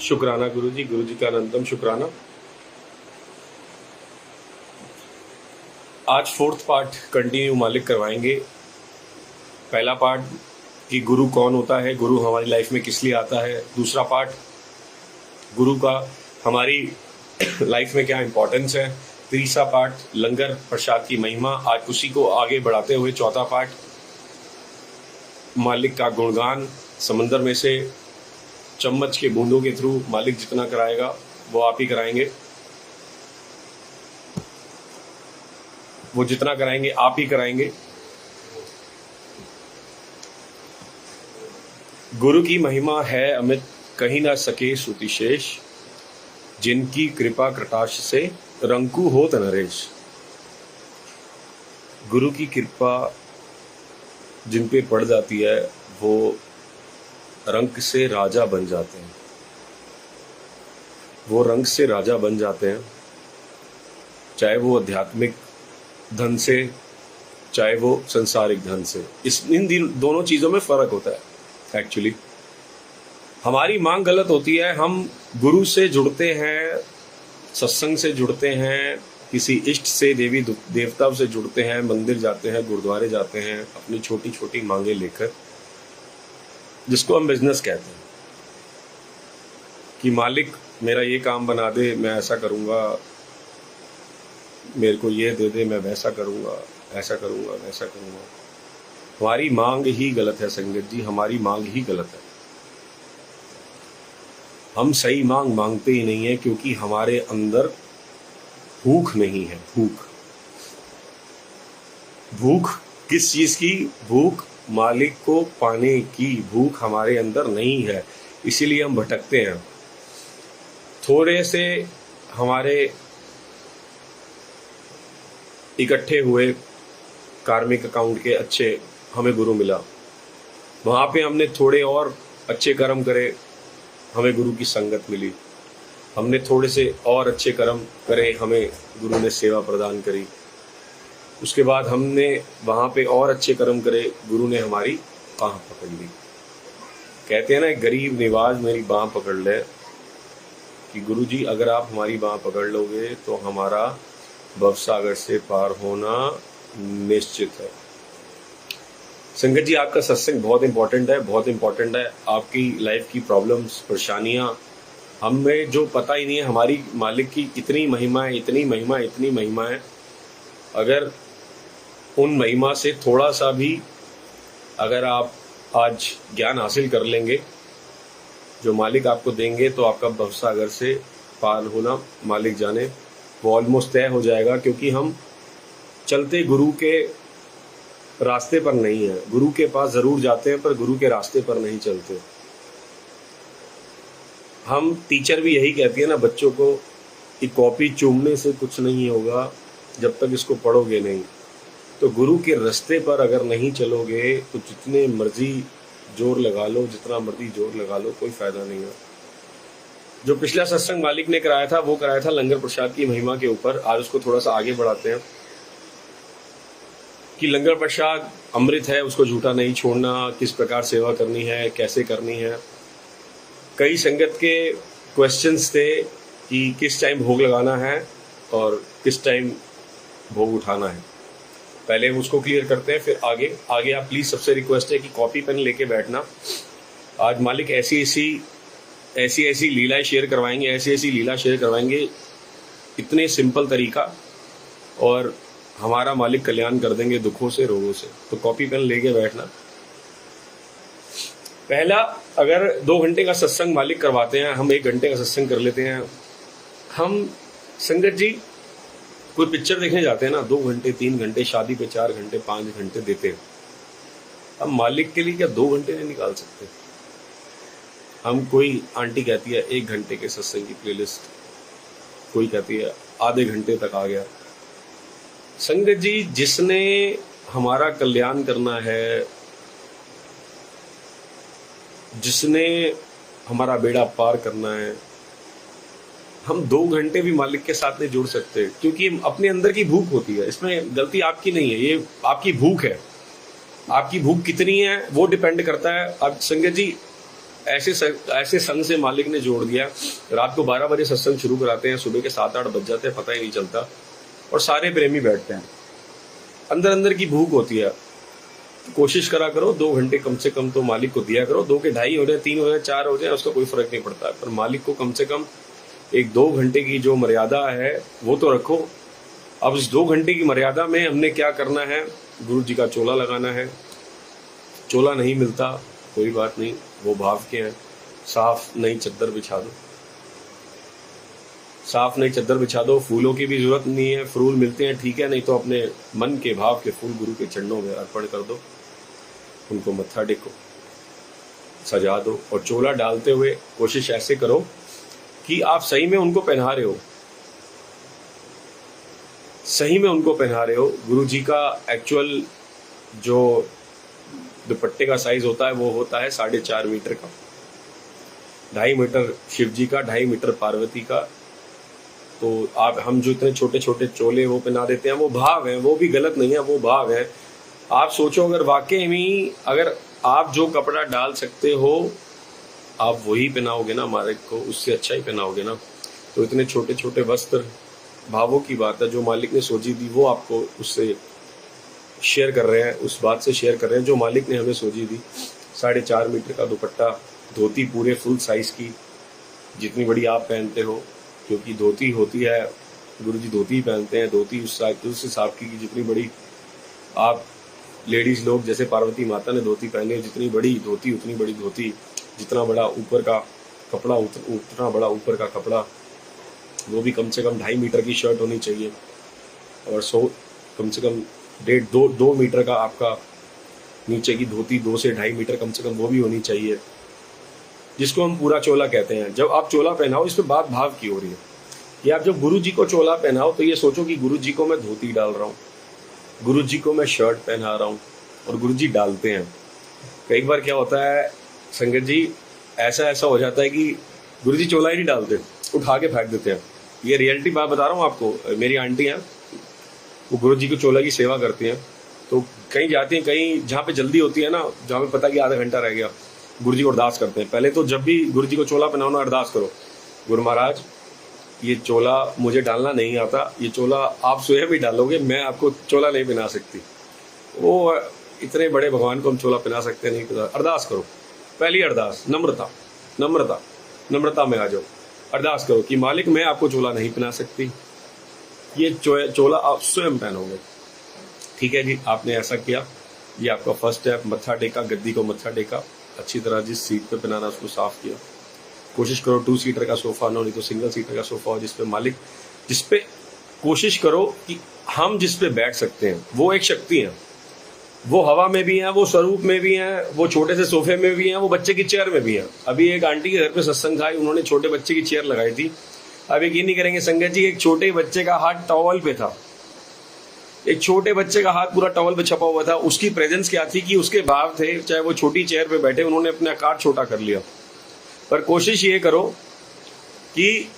शुक्राना गुरु जी का अनंतम शुक्राना। आज फोर्थ पार्ट कंटिन्यू मालिक करवाएंगे। पहला पार्ट कि गुरु कौन होता है, गुरु हमारी लाइफ में किस लिए आता है। दूसरा पार्ट गुरु का हमारी लाइफ में क्या इम्पोर्टेंस है। तीसरा पार्ट लंगर प्रसाद की महिमा। आज उसी को आगे बढ़ाते हुए चौथा पार्ट मालिक का गुणगान। समंदर में से चम्मच के बूंदों के थ्रू मालिक जितना कराएगा वो आप ही कराएंगे, वो जितना कराएंगे आप ही कराएंगे। गुरु की महिमा है अमित, कहीं ना सके श्रुतिशेष, जिनकी कृपा कटाक्ष से रंकु होत नरेश। गुरु की कृपा जिन पे पड़ जाती है वो रंक से राजा बन जाते हैं, वो रंक से राजा बन जाते हैं, चाहे वो आध्यात्मिक धन से चाहे वो संसारिक धन से। इन दोनों चीज़ों में फ़र्क होता है। एक्चुअली हमारी मांग गलत होती है। हम गुरु से जुड़ते हैं, सत्संग से जुड़ते हैं, किसी इष्ट से देवी देवता से जुड़ते हैं, मंदिर जाते हैं, गुरुद्वारे जाते हैं, अपनी छोटी छोटी मांगे लेकर, जिसको हम बिजनेस कहते हैं कि मालिक मेरा ये काम बना दे, मैं ऐसा करूँगा, मेरे को ये दे दे, मैं वैसा करूँगा, ऐसा करूँगा, वैसा करूँगा। हमारी मांग ही गलत है संगत जी, हमारी मांग ही गलत है। हम सही मांग मांगते ही नहीं है क्योंकि हमारे अंदर भूख नहीं है। भूख किस चीज़ की? भूख मालिक को पाने की भूख हमारे अंदर नहीं है, इसीलिए हम भटकते हैं। थोड़े से हमारे इकट्ठे हुए कार्मिक अकाउंट के अच्छे हमें गुरु मिला, वहाँ पे हमने थोड़े और अच्छे कर्म करे, हमें गुरु की संगत मिली। हमने थोड़े से और अच्छे कर्म करे, हमें गुरु ने सेवा प्रदान करी। उसके बाद हमने वहाँ पे और अच्छे कर्म करे, गुरु ने हमारी बाँह पकड़ ली। कहते हैं ना, गरीब निवाज मेरी बाँह पकड़ ले, कि गुरु जी अगर आप हमारी बाँह पकड़ लोगे तो हमारा भवसागर से पार होना निश्चित है। संगत जी आपका सत्संग बहुत इंपॉर्टेंट है, बहुत इंपॉर्टेंट है। आपकी लाइफ की प्रॉब्लम्स, परेशानियाँ, हमें जो पता ही नहीं है हमारी मालिक की इतनी महिमा है, इतनी महिमा, इतनी महिमा है। अगर उन महिमा से थोड़ा सा भी अगर आप आज ज्ञान हासिल कर लेंगे जो मालिक आपको देंगे, तो आपका भवसागर से पार होना मालिक जाने वो ऑलमोस्ट तय हो जाएगा। क्योंकि हम चलते गुरु के रास्ते पर नहीं है। गुरु के पास ज़रूर जाते हैं पर गुरु के रास्ते पर नहीं चलते। हम टीचर भी यही कहती है ना बच्चों को कि कॉपी चूमने से कुछ नहीं होगा जब तक इसको पढ़ोगे नहीं। तो गुरु के रास्ते पर अगर नहीं चलोगे तो जितने मर्जी जोर लगा लो, जितना मर्जी जोर लगा लो, कोई फ़ायदा नहीं है। जो पिछला सत्संग मालिक ने कराया था वो कराया था लंगर प्रसाद की महिमा के ऊपर। आज उसको थोड़ा सा आगे बढ़ाते हैं कि लंगर प्रसाद अमृत है, उसको झूठा नहीं छोड़ना, किस प्रकार सेवा करनी है, कैसे करनी है। कई संगत के क्वेश्चंस थे कि किस टाइम भोग लगाना है और किस टाइम भोग उठाना है। पहले उसको क्लियर करते हैं, फिर आगे आप प्लीज़, सबसे रिक्वेस्ट है कि कॉपी पेन लेके बैठना। आज मालिक ऐसी लीलाएं शेयर करवाएंगे, ऐसी लीला शेयर करवाएंगे, इतने सिंपल तरीका, और हमारा मालिक कल्याण कर देंगे दुखों से, रोगों से। तो कॉपी पेन लेके बैठना। पहला, अगर 2 घंटे का सत्संग मालिक करवाते हैं, हम 1 घंटे का सत्संग कर लेते हैं। हम संगत जी कोई पिक्चर देखने जाते हैं ना, 2 घंटे 3 घंटे, शादी पे 4 घंटे 5 घंटे देते हैं। हम मालिक के लिए क्या 2 घंटे नहीं निकाल सकते? हम, कोई आंटी कहती है 1 घंटे के सत्संग की प्लेलिस्ट, कोई कहती है आधे घंटे तक आ गया। संगत जी जिसने हमारा कल्याण करना है, जिसने हमारा बेड़ा पार करना है, हम 2 घंटे भी मालिक के साथ नहीं जुड़ सकते क्योंकि अपने अंदर की भूख होती है। इसमें गलती आपकी नहीं है, ये आपकी भूख है। आपकी भूख कितनी है वो डिपेंड करता है। अब संगत जी ऐसे संग से मालिक ने जोड़ दिया। रात को 12 बजे सत्संग शुरू कराते हैं, सुबह के 7-8 बज जाते हैं, पता ही नहीं चलता, और सारे प्रेमी बैठते हैं। अंदर अंदर की भूख होती है, कोशिश करा करो 2 घंटे कम से कम तो मालिक को दिया करो। 2 के 2.5 हो जाए, 3 हो जाए, 4 हो जाए, उसका कोई फर्क नहीं पड़ता, पर मालिक को कम से कम 1-2 घंटे की जो मर्यादा है वो तो रखो। अब इस 2 घंटे की मर्यादा में हमने क्या करना है, गुरु जी का चोला लगाना है। चोला नहीं मिलता कोई बात नहीं, वो भाव के हैं, साफ नई चद्दर बिछा दो, साफ नई चद्दर बिछा दो। फूलों की भी जरूरत नहीं है, फूल मिलते हैं ठीक है, नहीं तो अपने मन के भाव के फूल गुरु के चरणों में अर्पण कर दो, उनको मत्था टेको, सजा दो। और चोला डालते हुए कोशिश ऐसे करो कि आप सही में उनको पहना रहे हो, सही में उनको पहना रहे हो। गुरु जी का एक्चुअल जो दुपट्टे का साइज होता है वो होता है 4.5 मीटर का, 2.5 मीटर शिव जी का, 2.5 मीटर पार्वती का। तो आप हम जो इतने छोटे छोटे चोले वो पहना देते हैं, वो भाव है, वो भी गलत नहीं है, वो भाव है। आप सोचो अगर वाकई में अगर आप जो कपड़ा डाल सकते हो आप वही पहनाओगे ना मालिक को, उससे अच्छा ही पहनाओगे ना। तो इतने छोटे छोटे वस्त्र, भावों की बात है, जो मालिक ने सोची दी वो आपको उससे शेयर कर रहे हैं, उस बात से शेयर कर रहे हैं जो मालिक ने हमें सोची दी। 4.5 मीटर का दुपट्टा, धोती पूरे फुल साइज की, जितनी बड़ी आप पहनते हो, क्योंकि धोती होती है, गुरु जी धोती ही पहनते हैं, धोती उस हिसाब की जितनी बड़ी आप लेडीज लोग, जैसे पार्वती माता ने धोती पहनी है, जितनी बड़ी धोती उतनी बड़ी धोती, जितना बड़ा ऊपर का कपड़ा उतना बड़ा ऊपर का कपड़ा, वो भी कम से कम 2.5 मीटर की शर्ट होनी चाहिए, और कम से कम 1.5-2 मीटर का आपका नीचे की धोती, 2 से 2.5 मीटर कम से कम वो भी होनी चाहिए, जिसको हम पूरा चोला कहते हैं। जब आप चोला पहनाओ, इस पर बात भाव की हो रही है कि आप जब गुरु जी को चोला पहनाओ तो ये सोचो कि गुरु जी को मैं धोती डाल रहा हूँ, गुरु जी को मैं शर्ट पहना रहा हूँ, और गुरु जी डालते हैं। कई बार क्या होता है संगत जी, ऐसा हो जाता है कि गुरु जी चोला ही नहीं डालते, उठा के फेंक देते हैं। ये रियलिटी बात बता रहा हूँ आपको। मेरी आंटी हैं, वो गुरु जी को चोला की सेवा करती हैं, तो कहीं जाती हैं, कहीं जहाँ पे जल्दी होती है ना, जहाँ पे पता कि आधा घंटा रह गया, गुरु जी को अरदास करते हैं। पहले तो जब भी गुरु जी को चोला पहनाओ ना, अरदास करो, गुरु महाराज ये चोला मुझे डालना नहीं आता, ये चोला आप स्वयं भी डालोगे, मैं आपको चोला नहीं पहना सकती। वो इतने बड़े भगवान को हम चोला पहना सकते नहीं, अरदास करो। पहली अरदास नम्रता, नम्रता, नम्रता में आ जाओ, अरदास करो कि मालिक मैं आपको चोला नहीं पहना सकती, ये चोला आप स्वयं पहनोगे। ठीक है जी, आपने ऐसा किया, ये आपका फर्स्ट स्टेप। मत्था टेका, गद्दी को मत्था टेका, अच्छी तरह जिस सीट पे पहनाना उसको साफ किया। कोशिश करो 2 सीटर का सोफा ना हो, नहीं तो सिंगल सीटर का सोफा हो, जिसपे मालिक, जिसपे कोशिश करो कि हम जिस पे बैठ सकते हैं, वो एक शक्ति है, वो हवा में भी है, वो स्वरूप में भी है, वो छोटे से सोफे में भी है, वो बच्चे की चेयर में भी है। अभी एक आंटी के घर पे सत्संग था, उन्होंने छोटे बच्चे की चेयर लगाई थी। अब यकीन नहीं करेंगे संगत जी, एक छोटे बच्चे का हाथ टॉवल पे था, एक छोटे बच्चे का हाथ पूरा टॉवल पे छपा हुआ था। उसकी प्रेजेंस क्या थी कि उसके भाव थे, चाहे वो छोटी चेयर पे बैठे, उन्होंने अपने आकार छोटा कर लिया। पर कोशिश ये करो कि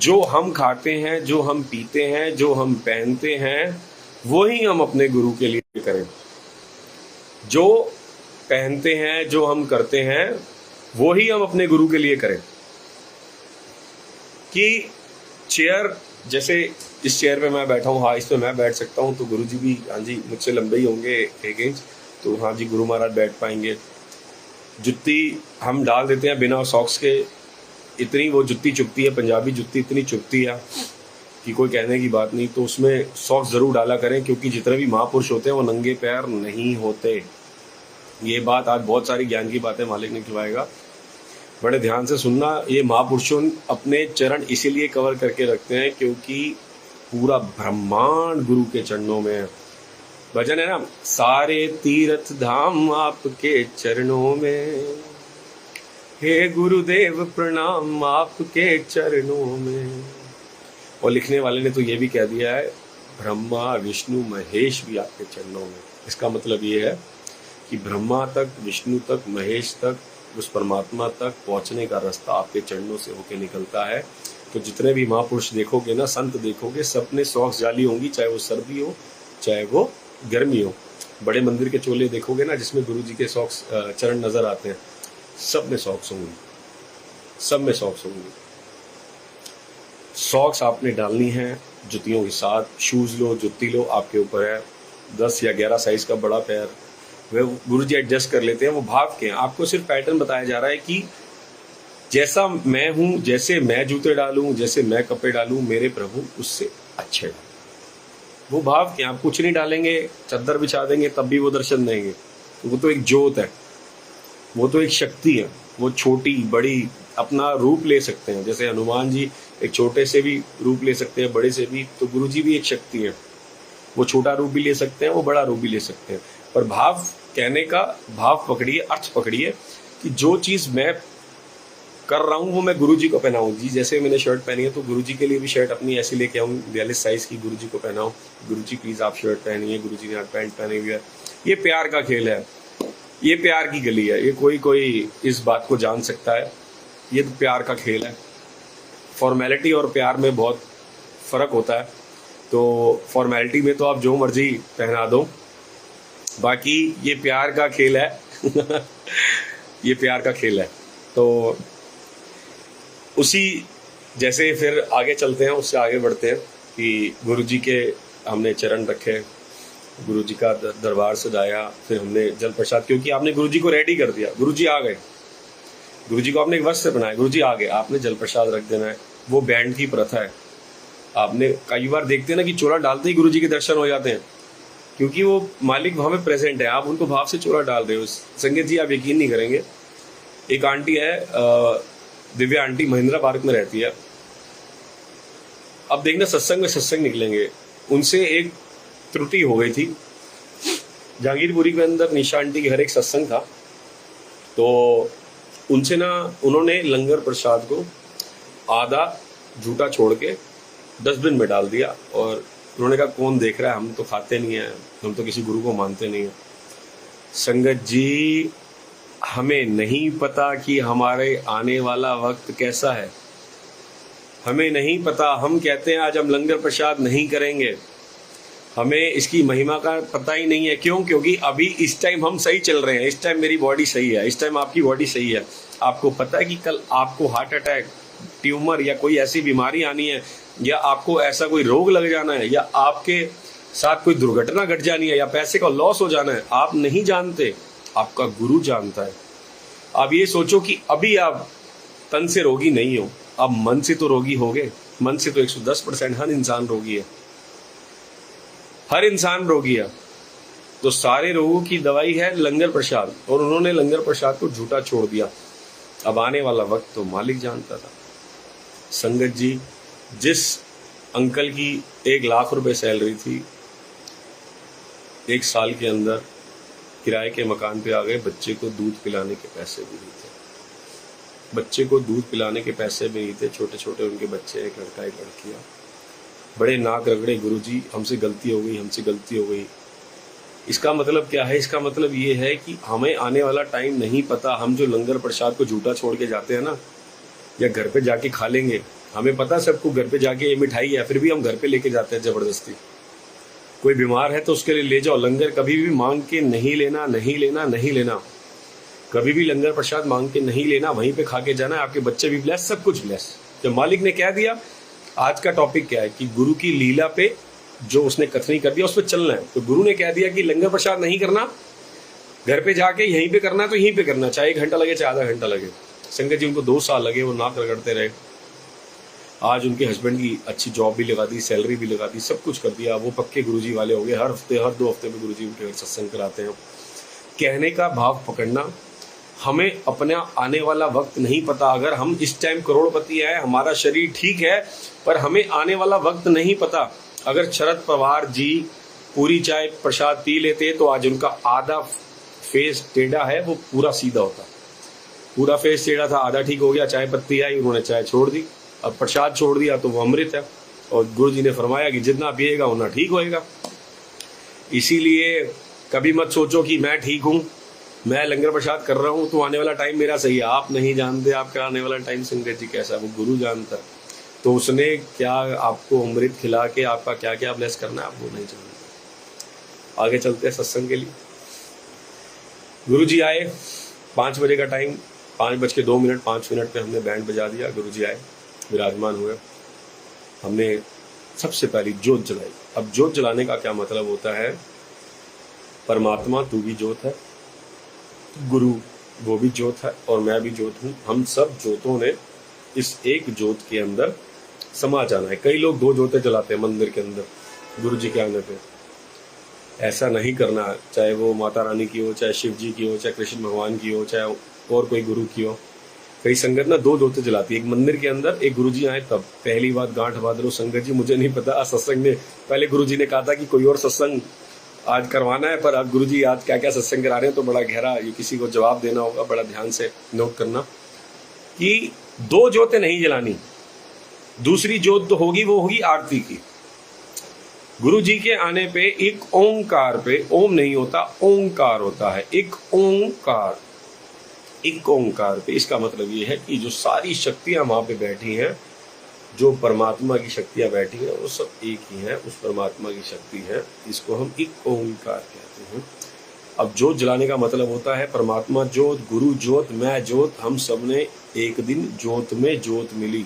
जो हम खाते हैं, जो हम पीते हैं, जो हम पहनते हैं, वही हम अपने गुरु के लिए करें। जो पहनते हैं, जो हम करते हैं, वही हम अपने गुरु के लिए करें। कि चेयर, जैसे इस चेयर पे मैं बैठा हूँ, हाँ इस पे मैं बैठ सकता हूँ, तो गुरु जी भी, हाँ जी मुझसे लंबे ही होंगे 1 इंच, तो हाँ जी गुरु महाराज बैठ पाएंगे। जुत्ती हम डाल देते हैं बिना सॉक्स के, इतनी वो जुत्ती चुभती है, पंजाबी जुत्ती इतनी चुभती है कि कोई कहने की बात नहीं। तो उसमें सॉक्स ज़रूर डाला करें, क्योंकि जितने भी महापुरुष होते हैं वो नंगे पैर नहीं होते। ये बात आज बहुत सारी ज्ञान की बातें मालिक ने खिलवाएगा, बड़े ध्यान से सुनना। ये महापुरुषों अपने चरण इसीलिए कवर करके रखते हैं क्योंकि पूरा ब्रह्मांड गुरु के चरणों में है। भजन है ना, सारे तीर्थ धाम आपके चरणों में, हे गुरुदेव प्रणाम आपके चरणों में। और लिखने वाले ने तो ये भी कह दिया है, ब्रह्मा विष्णु महेश भी आपके चरणों में। इसका मतलब ये है कि ब्रह्मा तक, विष्णु तक, महेश तक, उस परमात्मा तक पहुंचने का रास्ता आपके चरणों से होके निकलता है। तो जितने भी महापुरुष देखोगे ना, संत देखोगे, सब ने सॉक्स डाली होंगी, चाहे वो सर्दी हो चाहे वो गर्मी हो। बड़े मंदिर के चोले देखोगे ना, जिसमें गुरु जी के सॉक्स चरण नजर आते हैं, सब में सॉक्स होंगी, सब में सॉक्स होंगी। सॉक्स आपने डालनी है जुतियों के साथ। शूज लो, जुत्ती लो, आपके ऊपर है। 10 या 11 साइज का बड़ा पैर वह गुरुजी एडजस्ट कर लेते हैं। वो भाव के हैं, आपको सिर्फ पैटर्न बताया जा रहा है कि जैसा मैं हूं, जैसे मैं जूते डालूं, जैसे मैं कपड़े डालूं, मेरे प्रभु उससे अच्छे डालें। वो भाव के, आप कुछ नहीं डालेंगे, चद्दर बिछा देंगे तब भी वो दर्शन देंगे। तो वो तो एक ज्योत है, वो तो एक शक्ति है। वो छोटी बड़ी अपना रूप ले सकते हैं। जैसे हनुमान जी एक छोटे से भी रूप ले सकते हैं, बड़े से भी। तो गुरुजी भी एक शक्ति है, वो छोटा रूप भी ले सकते हैं, वो बड़ा रूप भी ले सकते हैं। पर भाव कहने का भाव पकड़िए, अर्थ पकड़िए कि जो चीज मैं कर रहा हूँ वो मैं गुरुजी को पहनाऊं। जी जैसे मैंने शर्ट पहनी है तो गुरुजी के लिए भी शर्ट अपनी ऐसी लेके आऊँ 42 साइज की, गुरुजी को पहनाऊं। गुरुजी प्लीज आप शर्ट पहनिए, गुरुजी ने पैंट पहनी हुई है। ये प्यार का खेल है, ये प्यार की गली है। ये कोई इस बात को जान सकता है, ये तो प्यार का खेल है। फॉर्मेलिटी और प्यार में बहुत फर्क होता है। तो फॉर्मेलिटी में तो आप जो मर्जी पहना दो, बाकी ये प्यार का खेल है। ये प्यार का खेल है। तो उसी जैसे फिर आगे चलते हैं, उससे आगे बढ़ते हैं कि गुरुजी के हमने चरण रखे, गुरुजी का दरबार सजाया, फिर हमने जल प्रसाद, क्योंकि आपने गुरुजी को रेडी कर दिया। गुरुजी आ गए, गुरुजी को आपने एक वस्त्र बनाया, गुरुजी आ गए, आपने जल प्रसाद रख देना है। वो बैंड की प्रथा है। आपने कई बार देखते हैं ना कि चोला डालते ही गुरुजी के दर्शन हो जाते हैं, क्योंकि वो मालिक वहां पे प्रेजेंट है। आप उनको भाव से चोला डाल रहे हो। संगत जी आप यकीन नहीं करेंगे, एक आंटी है दिव्या आंटी, महिंद्रा पार्क में रहती है। अब देखना सत्संग में सत्संग निकलेंगे, उनसे एक त्रुटि हो गई थी। जहांगीरपुरी के अंदर निशा आंटी के घर एक सत्संग था, तो उनसे ना उन्होंने लंगर प्रसाद को आधा झूठा छोड़ के डस्टबिन में डाल दिया। और उन्होंने कहा कौन देख रहा है, हम तो खाते नहीं है, हम तो किसी गुरु को मानते नहीं है। संगत जी हमें नहीं पता कि हमारे आने वाला वक्त कैसा है, हमें नहीं पता। हम कहते हैं आज हम लंगर प्रसाद नहीं करेंगे, हमें इसकी महिमा का पता ही नहीं है। क्यों? क्योंकि अभी इस टाइम हम सही चल रहे हैं, इस टाइम मेरी बॉडी सही है, इस टाइम आपकी बॉडी सही है। आपको पता है कि कल आपको हार्ट अटैक, ट्यूमर या कोई ऐसी बीमारी आनी है, या आपको ऐसा कोई रोग लग जाना है, या आपके साथ कोई दुर्घटना घट जानी है, या पैसे का लॉस हो जाना है। आप नहीं जानते, आपका गुरु जानता है। आप ये सोचो कि अभी आप तन से रोगी नहीं हो, आप मन से तो रोगी हो गए। मन से तो 110% हर इंसान रोगी है, हर इंसान रोगी है। तो सारे रोगों की दवाई है लंगर प्रसाद, और उन्होंने लंगर प्रसाद को झूठा छोड़ दिया। अब आने वाला वक्त तो मालिक जानता था। संगत जी जिस अंकल की 1 लाख रुपए सैलरी थी, 1 साल के अंदर किराए के मकान पे आ गए। बच्चे को दूध पिलाने के पैसे भी नहीं थे, बच्चे को दूध पिलाने के पैसे भी नहीं थे। छोटे छोटे उनके बच्चे, एक लड़का एक लड़कियां, बड़े नाक रगड़े, गुरुजी हमसे गलती हो गई, हमसे गलती हो गई। इसका मतलब क्या है? इसका मतलब ये है कि हमें आने वाला टाइम नहीं पता। हम जो लंगर प्रसाद को झूठा छोड़ के जाते हैं ना, या घर पे जाके खा लेंगे, हमें पता सबको घर पे जाके ये मिठाई है, फिर भी हम घर पे लेके जाते हैं जबरदस्ती। कोई बीमार है तो उसके लिए ले जाओ। लंगर कभी भी मांग के नहीं लेना, नहीं लेना, नहीं लेना। कभी भी लंगर प्रसाद मांग के नहीं लेना, वहीं पे खा के जाना है। आपके बच्चे भी ब्लेस, सब कुछ ब्लेस। जब मालिक ने कह दिया, आज का टॉपिक क्या है कि गुरु की लीला पे जो उसने कथनी कर दिया उस पर चलना है। तो गुरु ने कह दिया कि लंगर प्रसाद नहीं करना, घर पे जाके यहीं पे करना, तो यहीं पे करना, चाहे 1 घंटा लगे, चाहे आधा घंटा लगे। संगत जी उनको 2 साल लगे, वो नाक रगड़ते रहे। आज उनके हस्बैंड की अच्छी जॉब भी लगा दी, सैलरी भी लगा दी, सब कुछ कर दिया। वो पक्के गुरुजी वाले हो गए। हर हफ्ते, हर 2 हफ्ते में गुरुजी उनके घर सत्संग कराते हैं। कहने का भाव पकड़ना, हमें अपना आने वाला वक्त नहीं पता। अगर हम इस टाइम करोड़पति है, हमारा शरीर ठीक है, पर हमें आने वाला वक्त नहीं पता। अगर शरद पवार जी पूरी चाय प्रसाद पी लेते तो आज उनका आधा फेस टेढ़ा है, वो पूरा सीधा होता। पूरा फेस टेढ़ा था, आधा ठीक हो गया। चाय पत्ती आई, उन्होंने चाय छोड़ दी। अब प्रसाद छोड़ दिया तो वो अमृत है। और गुरु जी ने फरमाया कि जितना पिएगा उतना ठीक होएगा। इसीलिए कभी मत सोचो कि मैं ठीक हूँ, मैं लंगर प्रसाद कर रहा हूँ तो आने वाला टाइम मेरा सही है। आप नहीं जानते आपका आने वाला टाइम संगत जी कैसा, वो गुरु जानता है। तो उसने क्या आपको अमृत खिला के आपका क्या क्या ब्लेस करना है, आप वो नहीं जानते। आगे चलते हैं सत्संग के लिए। गुरु जी आए, 5 बजे का टाइम, 5:02 5 मिनट पे हमने बैंड बजा दिया, गुरुजी आए, विराजमान हुए, हमने सबसे पहली जोत जलाई। अब जोत जलाने का क्या मतलब होता है, परमात्मा तू भी जोत है, गुरु वो भी जोत है और मैं भी जोत हूँ, हम सब जोतों ने इस एक जोत के अंदर समा जाना है। कई लोग 2 जोतें जलाते हैं मंदिर के अंदर गुरु जी के आने पे, ऐसा नहीं करना, चाहे वो माता रानी की हो, चाहे शिव जी की हो, चाहे कृष्ण भगवान की हो, चाहे और कोई गुरु की हो। कई संगत ना 2 जोतें जलाती है, एक मंदिर के अंदर, एक गुरु जी आए तब। पहली बात गांठ बांध लो संगत जी, मुझे नहीं पता सत्संग में पहले गुरु जी ने कहा था कि कोई और सत्संग आज करवाना है, पर अब गुरु जी आज क्या क्या सत्संग करा रहे हैं, तो बड़ा गहरा ये किसी को जवाब देना होगा, बड़ा ध्यान से नोट करना कि 2 जोतें नहीं जलानी। दूसरी जोत तो होगी, वो होगी आरती की। गुरु जी के आने पे एक ओंकार पे, ओम नहीं होता, ओंकार होता है, एक ओंकार, एक ओंकार पे। इसका मतलब ये है कि जो सारी शक्तियां वहां पे बैठी हैं, जो परमात्मा की शक्तियां बैठी हैं, वो सब एक ही हैं, उस परमात्मा की शक्ति है, इसको हम एक ओंकार कहते हैं। अब जोत जलाने का मतलब होता है परमात्मा जोत, गुरु जोत, मैं जोत, हम सबने एक दिन जोत में जोत मिली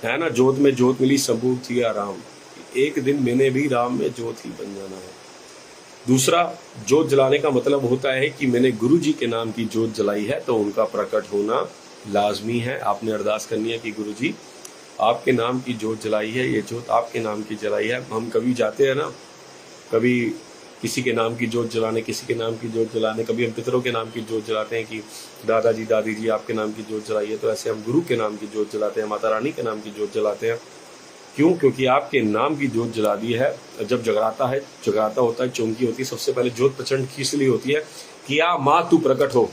है ना, जोत में जोत मिली, सबूत किया राम, एक दिन मैंने भी राम में जोत ही बन जाना है। दूसरा, जोत जलाने का मतलब होता है कि मैंने गुरु जी के नाम की जोत जलाई है, तो उनका प्रकट होना लाजमी है। आपने अरदास करनी है कि गुरु जी आपके नाम की जोत जलाई है, ये जोत आपके नाम की जलाई है। हम कभी जाते हैं ना, कभी किसी के नाम की जोत जलाने, किसी के नाम की जोत जलाने, कभी हम पितरों के नाम की जोत जलाते हैं कि दादाजी दादी जी आपके नाम की जोत जलाई है, तो ऐसे हम गुरु के नाम की जोत जलाते हैं, माता रानी के नाम की जोत जलाते हैं। क्यों? क्योंकि आपके नाम की जोत जला दी है। जब जगराता है, जगराता होता है, चौंकी होती है, सबसे पहले जोत प्रचंड की इसलिए होती है कि या माँ तू प्रकट हो,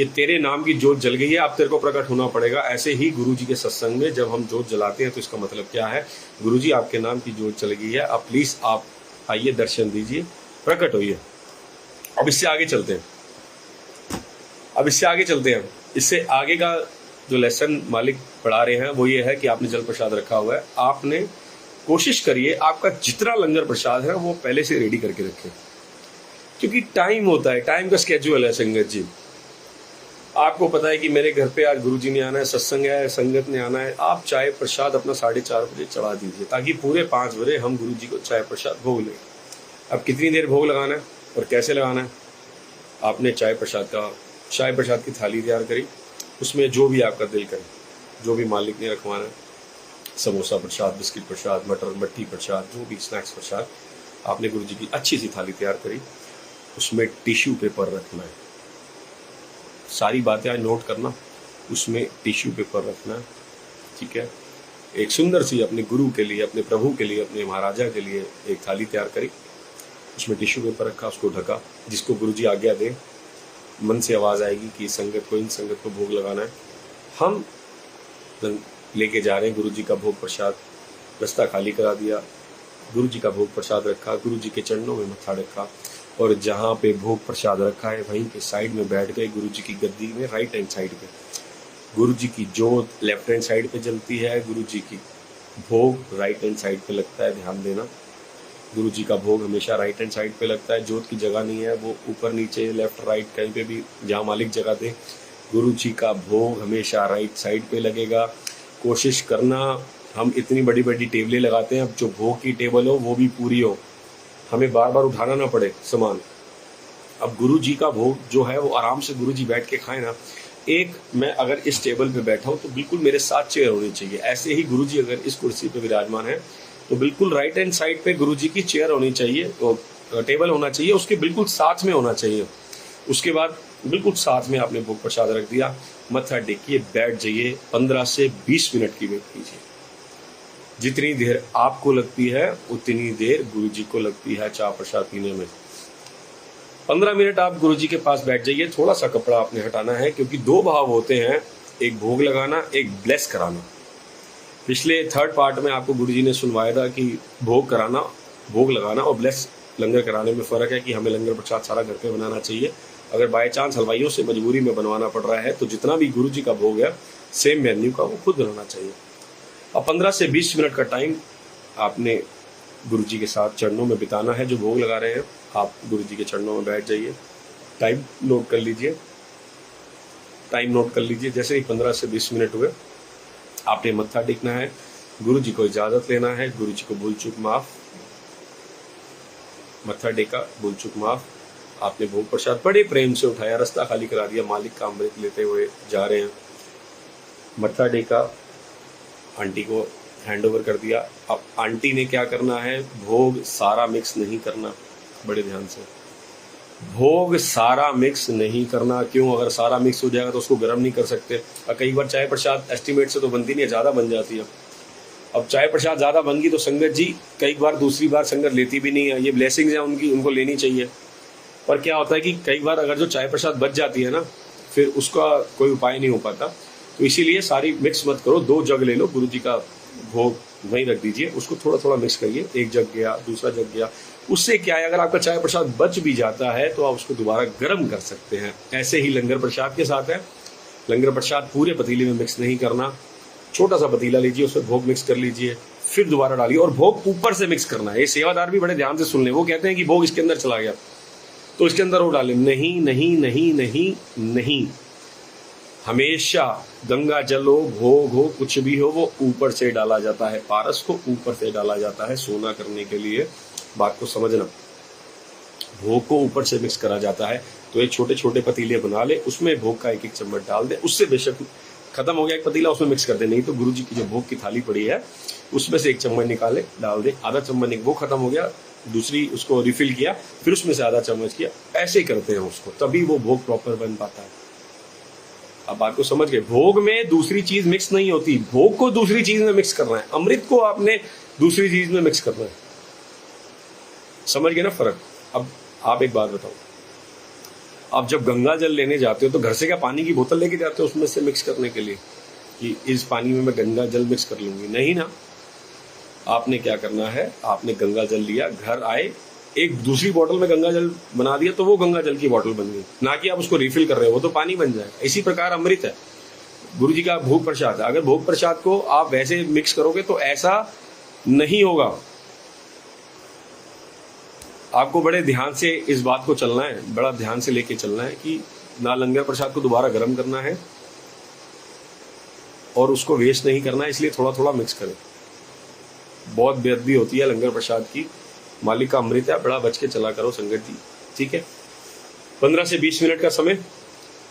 ये तेरे नाम की जोत जल गई है, अब तेरे को प्रकट होना पड़ेगा। ऐसे ही गुरु जी के सत्संग में जब हम जोत जलाते हैं तो इसका मतलब क्या है, गुरु जी आपके नाम की जोत जल गई है, अब प्लीज आप आइए, दर्शन दीजिए, प्रकट होइए। अब इससे आगे चलते हैं, इससे आगे का जो लेसन मालिक पढ़ा रहे हैं वो ये है कि आपने जल प्रसाद रखा हुआ है, आपने कोशिश करिए आपका जितना लंगर प्रसाद है वो पहले से रेडी करके रखें, क्योंकि टाइम होता है, टाइम का स्केड्यूल है। संगत जी आपको पता है कि मेरे घर पे आज गुरुजी ने आना है, सत्संग है, संगत ने आना है, आप चाय प्रसाद अपना 4:30 बजे चढ़ा दीजिए, ताकि पूरे 5 बजे हम गुरुजी को चाय प्रसाद भोग लें। अब कितनी देर भोग लगाना है और कैसे लगाना है, आपने चाय प्रसाद की थाली तैयार करी, उसमें जो भी आपका दिल करे, जो भी मालिक ने रखवाना है, समोसा प्रसाद, बिस्किट प्रसाद, मटर मट्ठी प्रसाद, जो भी स्नैक्स प्रसाद, आपने गुरुजी की अच्छी सी थाली तैयार करी, उसमें टिश्यू पेपर रखना है। सारी बातें आज नोट करना, उसमें टिश्यू पेपर रखना है, ठीक है। एक सुंदर सी अपने गुरु के लिए, अपने प्रभु के लिए, अपने महाराजा के लिए एक थाली तैयार करी, उसमें टिश्यू पेपर रखा, उसको ढका, जिसको गुरुजी आज्ञा दे, मन से आवाज़ आएगी कि संगत को, इन संगत को भोग लगाना है। हम लेके जा रहे हैं गुरुजी का भोग प्रसाद, रास्ता खाली करा दिया, गुरुजी का भोग प्रसाद रखा, गुरुजी के चरणों में मत्था रखा, और जहाँ पे भोग प्रसाद रखा है वहीं पे साइड में बैठ गए गुरुजी की गद्दी में, राइट हैंड साइड पे। गुरुजी की जोत लेफ्ट हैंड साइड पे जलती है, गुरुजी की भोग राइट हैंड साइड पे लगता है, ध्यान देना। गुरुजी का भोग हमेशा राइट हैंड साइड पे लगता है, जोत की जगह नहीं है, वो ऊपर नीचे लेफ्ट राइट कहीं पे भी जहाँ मालिक जगह दे, गुरुजी का भोग हमेशा राइट साइड पे लगेगा। कोशिश करना, हम इतनी बड़ी बड़ी टेबलें लगाते हैं, अब जो भोग की टेबल हो वो भी पूरी हो, हमें बार बार उठाना ना पड़े सामान। अब गुरु जी का भोग जो है वो आराम से गुरु जी बैठ के खाए ना। एक मैं अगर इस टेबल पे बैठा हूँ तो बिल्कुल मेरे साथ चेयर होनी चाहिए, ऐसे ही गुरु जी अगर इस कुर्सी पे विराजमान है तो बिल्कुल राइट हैंड साइड पे गुरु जी की चेयर होनी चाहिए, तो टेबल होना चाहिए, उसके बिल्कुल साथ में होना चाहिए। उसके बाद बिल्कुल साथ में आपने भोग प्रसाद रख दिया, मत्था टेकिए, बैठ जाइए, 15 से 20 मिनट की वेट कीजिए। जितनी देर आपको लगती है उतनी देर गुरुजी को लगती है चाय प्रसाद पीने में। 15 मिनट आप गुरुजी के पास बैठ जाइए, थोड़ा सा कपड़ा आपने हटाना है, क्योंकि 2 भाव होते हैं, एक भोग लगाना, एक ब्लेस कराना। पिछले 3rd पार्ट में आपको गुरुजी ने सुनवाया था कि भोग कराना, भोग लगाना और ब्लेस लंगर कराने में फ़र्क है, कि हमें लंगर प्रसाद सारा घर पे बनाना चाहिए। अगर बाय चांस हलवाइयों से मजबूरी में बनवाना पड़ रहा है तो जितना भी गुरुजी का भोग है सेम मेन्यू का वो खुद बनाना चाहिए। अब 15 से 20 मिनट का टाइम आपने गुरुजी के साथ चरणों में बिताना है। जो भोग लगा रहे हैं आप गुरुजी के चरणों में बैठ जाइए, टाइम नोट कर लीजिए, टाइम नोट कर लीजिए। जैसे ही 15 से 20 मिनट हुए, आपने मत्था टेकना है, गुरु जी को इजाजत लेना है, गुरु जी को भूल चूक माफ, मत्था टेका, भूल चूक माफ, आपने भोग प्रसाद बड़े प्रेम से उठाया, रास्ता खाली करा दिया, मालिक का अमृत लेते हुए जा रहे हैं, मत्था टेका, आंटी को हैंड ओवर कर दिया। अब आंटी ने क्या करना है, भोग सारा मिक्स नहीं करना, बड़े ध्यान से, भोग सारा मिक्स नहीं करना। क्यों? अगर सारा मिक्स हो जाएगा तो उसको गर्म नहीं कर सकते। और कई बार चाय प्रसाद एस्टिमेट से तो बनती नहीं है, ज़्यादा बन जाती है। अब चाय प्रसाद ज़्यादा बन गई तो संगत जी कई बार दूसरी बार संगत लेती भी नहीं है। ये ब्लेसिंग्स हैं उनकी, उनको लेनी चाहिए। पर क्या होता है कि कई बार अगर जो चाय प्रसाद बच जाती है ना, फिर उसका कोई उपाय नहीं हो पाता। तो इसीलिए सारी मिक्स मत करो, 2 जग ले लो, गुरु जी का भोग वहीं रख दीजिए, उसको थोड़ा थोड़ा मिक्स करिए। 1 जग गया, दूसरा जग गया, उससे क्या है, अगर आपका चाय प्रसाद बच भी जाता है तो आप उसको दोबारा गर्म कर सकते हैं। ऐसे ही लंगर प्रसाद के साथ है। लंगर प्रसाद पूरे पतीले में मिक्स नहीं करना, छोटा सा पतीला लीजिए, उसमें भोग मिक्स कर लीजिए, फिर दोबारा डालिए, और भोग ऊपर से मिक्स करना है। ये सेवादार भी बड़े ध्यान से सुन ले, वो कहते हैं कि भोग इसके अंदर चला गया तो इसके अंदर वो डालें। नहीं नहीं नहीं नहीं नहीं, हमेशा गंगा जल हो, भोग हो, कुछ भी हो, वो ऊपर से डाला जाता है। पारस को ऊपर से डाला जाता है सोना करने के लिए। बात को समझना, भोग को ऊपर से मिक्स करा जाता है। तो एक छोटे छोटे पतीले बना ले, उसमें भोग का 1-1 चम्मच डाल दे। उससे बेशक खत्म हो गया एक पतीला, उसमें मिक्स कर दे। नहीं तो गुरु जी की जो भोग की थाली पड़ी है उसमें से 1 चम्मच निकाले, डाल दे। आधा चम्मच वो खत्म हो गया, दूसरी उसको रिफिल किया, फिर उसमें से आधा चम्मच किया। ऐसे करते हैं उसको, तभी वो भोग प्रॉपर बन पाता है। अब बात को समझ गए, भोग में दूसरी चीज मिक्स नहीं होती, भोग को दूसरी चीज में मिक्स करना है, अमृत को आपने दूसरी चीज में मिक्स करना है। समझ गए ना फर्क? अब आप एक बात बताओ, आप जब गंगा जल लेने जाते हो तो घर से क्या पानी की बोतल लेके जाते हो उसमें से मिक्स करने के लिए कि इस पानी में मैं गंगा जल मिक्स कर लूंगी? नहीं ना। आपने क्या करना है, आपने गंगा जल लिया, घर आए, एक दूसरी बोतल में गंगा जल बना दिया तो वो गंगा जल की बोतल बन गई, ना कि आप उसको रिफिल कर रहे हो, वो तो पानी बन जाएगा। इसी प्रकार अमृत है, गुरु जी का भोग प्रसाद है। अगर भोग प्रसाद को आप वैसे मिक्स करोगे तो ऐसा नहीं होगा। आपको बड़े ध्यान से इस बात को चलना है, बड़ा ध्यान से लेके चलना है कि ना लंगर प्रसाद को दोबारा गर्म करना है और उसको वेस्ट नहीं करना है, इसलिए थोड़ा थोड़ा मिक्स करें। बहुत बेअदबी होती है लंगर प्रसाद की, मालिक का अमृत है, बड़ा बच के चला करो संगत जी, ठीक है। 15 से 20 मिनट का समय।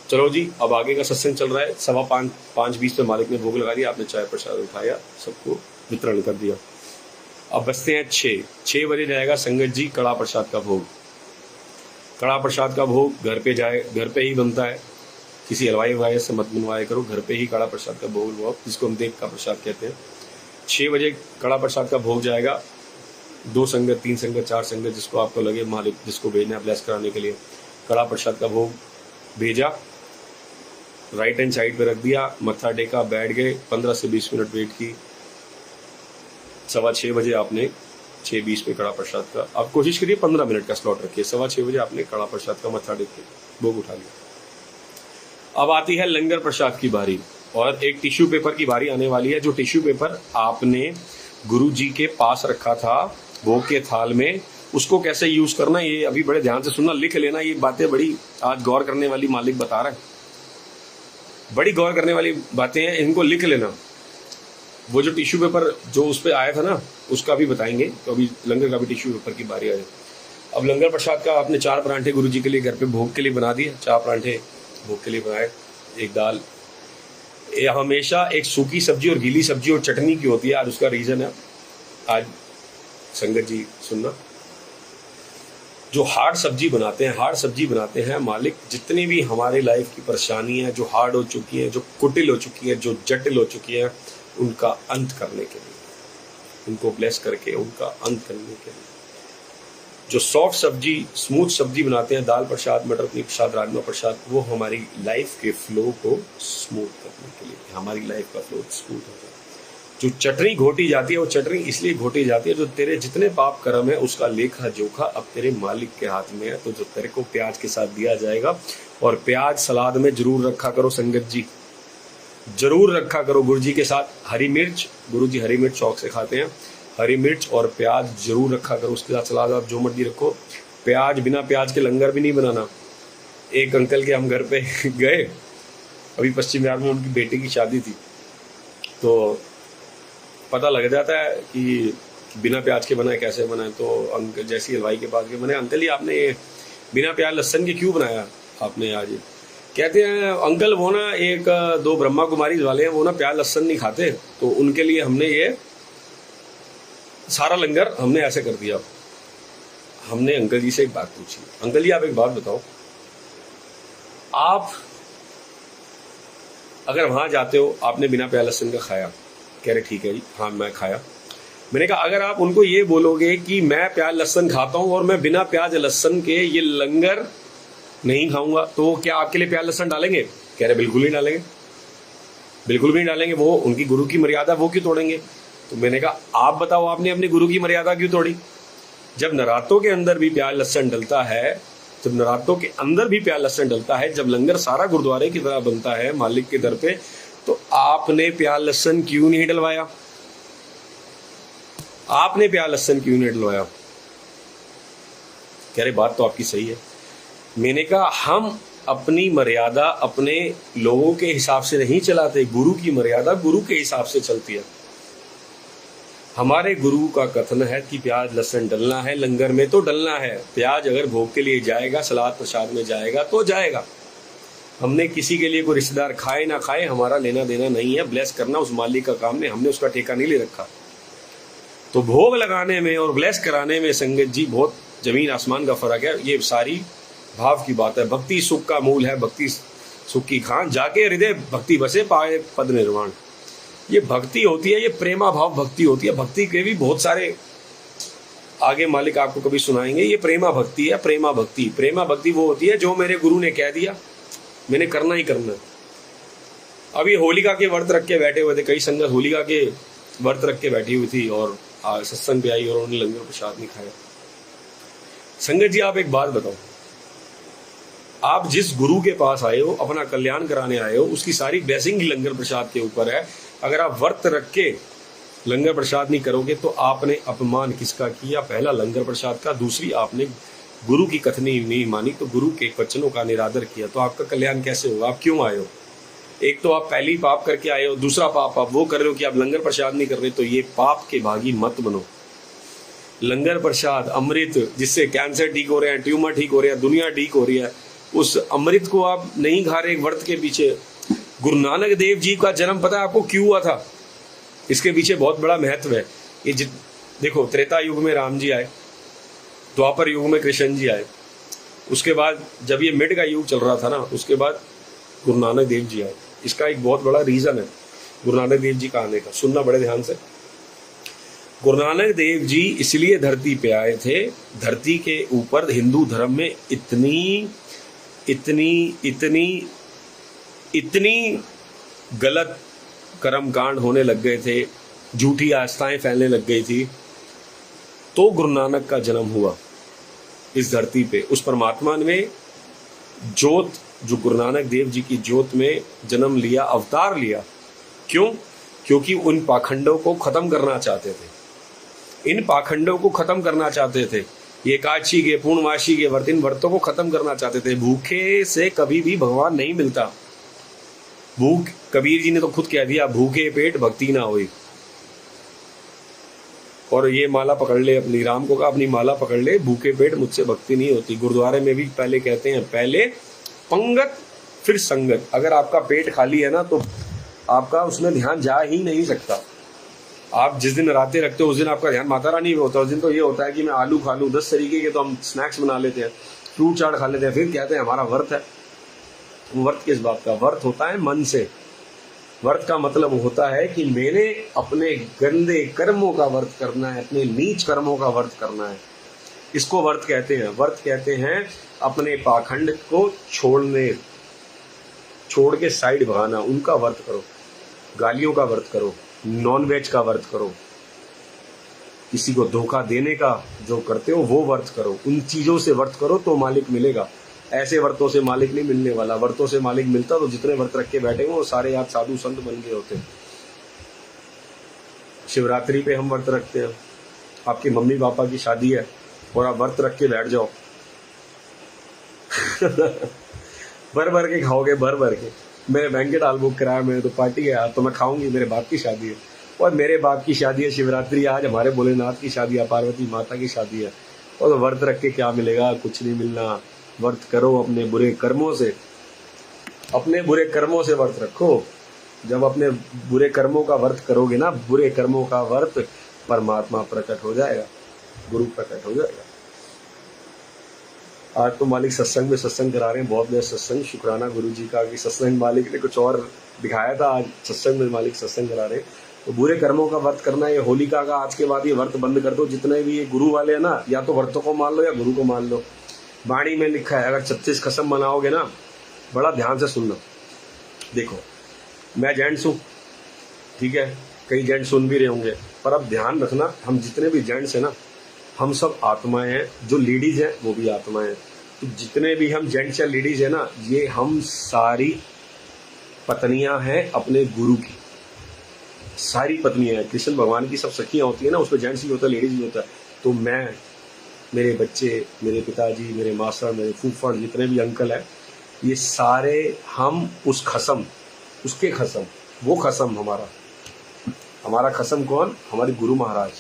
चलो जी, अब आगे का सत्संग चल रहा है। 5:20 पे मालिक ने भोग लगा दिया, आपने चाय प्रसाद उठाया, सबको वितरण कर दिया। अब बजते हैं 6 बजे जाएगा संगत जी कड़ा प्रसाद का भोग। कड़ा प्रसाद का भोग घर पे जाए, घर पे ही बनता है, किसी हलवाई वलवाई से मत बनवाया करो, घर पे ही कड़ा प्रसाद का भोग लो, जिसको हम देव का प्रसाद कहते हैं। 6 बजे कड़ा प्रसाद का भोग जाएगा। 2 संगत, 3 संगत, 4 संगत, जिसको आपको लगे, मालिक जिसको भेजना है ब्लेस कराने के लिए, कड़ा प्रसाद का भोग भेजा, राइट हैंड साइड पे रख दिया, मत्था टेका, बैठ गए, 15 से 20 मिनट वेट की। 6:15 बजे आपने 6:20 पे कड़ा प्रसाद का, आप कोशिश करिए 15 मिनट का स्लॉट रखिए। 6:15 बजे आपने कड़ा प्रसाद का मत्था टेक के भोग उठा लिया। अब आती है लंगर प्रसाद की बारी, और एक टिश्यू पेपर की बारी आने वाली है। जो टिश्यू पेपर आपने गुरु जी के पास रखा था भोग के थाल में, उसको कैसे यूज करना, ये अभी बड़े ध्यान से सुनना, लिख लेना। ये बातें बड़ी आज गौर करने वाली मालिक बता रहा है, बड़ी गौर करने वाली बातें हैं, इनको लिख लेना। वो जो टिश्यू पेपर जो उस पर आया था ना, उसका भी बताएंगे, तो अभी लंगर का भी टिश्यू पेपर की बारी आ जाए। अब लंगर प्रसाद का आपने 4 परांठे गुरु जी के लिए घर पे भोग के लिए बना दिए, 4 परांठे भोग के लिए बनाए, एक दाल, हमेशा एक सूखी सब्जी और गीली सब्जी और चटनी की होती है। आज उसका रीजन है, आज संगत जी सुनना, जो हार्ड सब्जी बनाते हैं मालिक, जितनी भी हमारे लाइफ की परेशानी है, जो हार्ड हो चुकी है, जो कुटिल हो चुकी है, जो जटिल हो चुकी है, उनका अंत करने के लिए, उनको ब्लेस करके उनका अंत करने के लिए, जो सॉफ्ट सब्जी, स्मूथ सब्जी बनाते हैं, दाल प्रसाद, मटर पनीर प्रसाद, राजमा प्रसाद, वो हमारी लाइफ के फ्लो को स्मूथ करने के लिए, हमारी लाइफ का फ्लो स्मूथ हो जाए। जो चटनी घोटी जाती है, वो चटनी इसलिए घोटी जाती है, जो तेरे जितने पाप कर्म है उसका लेखा जोखा अब तेरे मालिक के हाथ में है। तो जो तेरे को प्याज के साथ दिया जाएगा, और प्याज सलाद में जरूर रखा करो संगत जी, जरूर रखा करो। गुरु जी के साथ हरी मिर्च, गुरु जी हरी मिर्च शौक से खाते हैं, हरी मिर्च और प्याज जरूर रखा करो। उसके साथ सलाद आप जो मर्जी रखो, प्याज, बिना प्याज के लंगर भी नहीं बनाना। एक अंकल के हम घर पे गए, अभी पश्चिम बिहार में उनकी बेटी की शादी थी, तो पता लग जाता है कि बिना प्याज के बनाए कैसे बनाए। तो अंकल जैसी हलवाई के पास गए, मैंने अंकल जी आपने ये बिना प्याज लहसन के क्यों बनाया आपने आज? कहते हैं अंकल वो ना एक दो ब्रह्मा कुमारी वाले हैं, वो ना प्याज लहसन नहीं खाते, तो उनके लिए हमने ये सारा लंगर हमने ऐसे कर दिया। हमने अंकल जी से एक बात पूछी, अंकल जी आप एक बात बताओ, आप अगर वहां जाते हो, आपने बिना प्याज लहसन का खाया, कह रहे ठीक है जी, हाँ मैं खाया। मैंने कहा अगर आप उनको ये बोलोगे कि मैं प्याज लहसन खाता हूं और मैं बिना प्याज लहसन के ये लंगर नहीं खाऊंगा, तो क्या आपके लिए प्याज लहसन डालेंगे? कह रहे बिल्कुल नहीं डालेंगे, बिल्कुल भी नहीं डालेंगे, वो उनकी गुरु की मर्यादा वो क्यों तोड़ेंगे? तो मैंने कहा आप बताओ आपने अपने गुरु की मर्यादा क्यों तोड़ी? जब नरातों के अंदर भी प्याज लहसन डलता है, जब नरातों के अंदर भी प्याज लहसन डलता है, जब लंगर सारा गुरुद्वारे की तरह बनता है मालिक के दर पे, तो आपने प्याज लहसन क्यों नहीं डलवाया? आपने प्याज लहसन क्यों नहीं डलवाया? कह रहे बात तो आपकी सही है। मैंने कहा हम अपनी मर्यादा अपने लोगों के हिसाब से नहीं चलाते, गुरु की मर्यादा गुरु के हिसाब से चलती है। हमारे गुरु का कथन है कि प्याज लहसन डलना है, लंगर में तो डलना है। प्याज अगर भोग के लिए जाएगा, सलाद प्रसाद में जाएगा तो जाएगा। हमने किसी के लिए कोई रिश्तेदार खाए ना खाए, हमारा लेना देना नहीं है। ब्लेस करना उस मालिक का काम है, हमने उसका ठेका नहीं ले रखा। तो भोग लगाने में और ब्लेस कराने में संगत जी बहुत जमीन आसमान का फर्क है। ये सारी भाव की बात है। भक्ति सुख का मूल है, भक्ति सुख की खान, जाके हृदय भक्ति बसे पाए पद निर्वाण। ये भक्ति होती है, ये प्रेमा भाव भक्ति होती है। भक्ति के भी बहुत सारे आगे मालिक आपको कभी सुनाएंगे। ये प्रेमा भक्ति है, प्रेमा भक्ति। प्रेमा भक्ति वो होती है जो मेरे गुरु ने कह दिया मैंने करना ही करना। अभी होलिका के व्रत रख के बैठे हुए थे, कई संगत होलिका के व्रत रख के बैठी हुई थी और सत्संग पे आई और उन्होंने लंगर प्रसाद नहीं खाया। संगत जी आप एक बात बताओ, आप जिस गुरु के पास आए हो, अपना कल्याण कराने आए हो, उसकी सारी ब्लेसिंग लंगर प्रसाद के ऊपर है। अगर आप व्रत रख के लंगर प्रसाद नहीं करोगे तो आपने अपमान किसका किया? पहला लंगर प्रसाद का, दूसरी आपने गुरु की कथनी नहीं मानी, तो गुरु के वचनों का निरादर किया। तो आपका कल्याण कैसे होगा? आप क्यों आए हो? एक तो आप पहली पाप करके आए हो, दूसरा पाप आप वो कर रहे हो कि आप लंगर प्रसाद नहीं कर रहे। तो ये पाप के भागी मत बनो। लंगर प्रसाद अमृत, जिससे कैंसर ठीक हो रहे हैं, ट्यूमर ठीक हो रहे हैं, दुनिया ठीक हो रही है, उस अमृत को आप नहीं खा रहे व्रत के पीछे। गुरु नानक देव जी का जन्म पता है आपको क्यों हुआ था? इसके पीछे बहुत बड़ा महत्व है। ये देखो, त्रेता युग में राम जी आए, द्वापर युग में कृष्ण जी आए, उसके बाद जब ये मिड का युग चल रहा था ना, उसके बाद गुरु नानक देव जी आए। इसका एक बहुत बड़ा रीजन है गुरु नानक देव जी का आने का, सुनना बड़े ध्यान से। गुरु नानक देव जी इसलिए धरती पे आए थे, धरती के ऊपर हिंदू धर्म में इतनी इतनी इतनी इतनी गलत कर्म कांड होने लग गए थे, झूठी आस्थाएं फैलने लग गई थी, तो गुरु नानक का जन्म हुआ इस धरती पे। उस परमात्मा ने ज्योत, जो गुरु नानक देव जी की ज्योत में जन्म लिया, अवतार लिया। क्यों? क्योंकि उन पाखंडों को खत्म करना चाहते थे, इन पाखंडों को खत्म करना चाहते थे। ये एकादशी के, पूर्णमासी के व्रत, इन व्रतों को खत्म करना चाहते थे। भूखे से कभी भी भगवान नहीं मिलता। भूख, कबीर जी ने तो खुद कह दिया, भूखे पेट भक्ति ना होई। और ये माला पकड़ ले अपनी, राम को कहा अपनी माला पकड़ ले, भूखे पेट मुझसे भक्ति नहीं होती। गुरुद्वारे में भी पहले कहते हैं, पहले पंगत फिर संगत। अगर आपका पेट खाली है ना, तो आपका उसमें ध्यान जा ही नहीं सकता। आप जिस दिन नराते रखते हो उस दिन आपका ध्यान माता रानी में होता है। उस दिन तो ये होता है कि मैं आलू खा लूँ, 10 तरीके के तो हम स्नैक्स बना लेते हैं, फ्रूट चाट खा लेते हैं, फिर कहते हैं हमारा व्रत है। व्रत किस बात का? व्रत होता है मन से। व्रत का मतलब होता है कि मैंने अपने गंदे कर्मों का व्रत करना है, अपने नीच कर्मों का व्रत करना है। इसको व्रत कहते हैं। व्रत कहते हैं अपने पाखंड को छोड़ के साइड भगाना, उनका व्रत करो। गालियों का व्रत करो, नॉन वेज का व्रत करो, किसी को धोखा देने का जो करते हो वो व्रत करो। उन चीजों से व्रत करो तो मालिक मिलेगा। ऐसे व्रतों से मालिक नहीं मिलने वाला। व्रतों से मालिक मिलता तो जितने व्रत रख के बैठे हो वो सारे आज साधु संत बन गए होते। शिवरात्रि पे हम व्रत रखते हैं, आपकी मम्मी पापा की शादी है और आप व्रत रख के बैठ जाओ भर भर के खाओगे, भर भर के। मैंने बैंकेट हॉल बुक कराया, मैंने तो पार्टी है, आज तो मैं खाऊंगी, मेरे बाप की शादी है। और मेरे बाप की शादी है शिवरात्रि, आज हमारे भोलेनाथ की शादी है, पार्वती माता की शादी है। और व्रत रख के क्या मिलेगा? कुछ नहीं मिलना। व्रत करो अपने बुरे कर्मों से, अपने बुरे कर्मों से व्रत रखो। जब अपने बुरे कर्मों का व्रत करोगे ना, बुरे कर्मों का व्रत, परमात्मा प्रकट हो जाएगा, गुरु प्रकट हो जाएगा। आज तो मालिक सत्संग में सत्संग करा रहे हैं, बहुत बड़ा सत्संग, शुक्राना गुरु जी का कि सत्संग मालिक ने कुछ और दिखाया था। आज सत्संग में मालिक सत्संग करा रहे हैं। तो बुरे कर्मों का व्रत करना, ये होलिका का आज के बाद ये व्रत बंद कर दो। जितने भी ये गुरु वाले हैं ना, या तो व्रतों को मान लो या गुरु को मान लो। वाणी में लिखा है, अगर 36 कसम बनाओगे ना, बड़ा ध्यान से सुनना। देखो, मैं जेंट्स हूँ, ठीक है, कई जेंट्स सुन भी रहे होंगे, पर अब ध्यान रखना, हम जितने भी जेंट्स हैं ना, हम सब आत्माएं हैं। जो लेडीज हैं वो भी आत्माएं हैं। तो जितने भी हम जेंट्स या लेडीज हैं ना, ये हम सारी पत्नियां हैं अपने गुरु की, सारी पत्नियां हैं। कृष्ण भगवान की सब सखियां होती है ना, उसमें जेंट्स भी होता है, लेडीज भी होता है। तो मैं, मेरे बच्चे, मेरे पिताजी, मेरे मास्टर, मेरे फूफड़, जितने भी अंकल हैं, ये सारे हम उस खसम, उसके खसम, वो खसम हमारा खसम कौन? हमारे गुरु महाराज।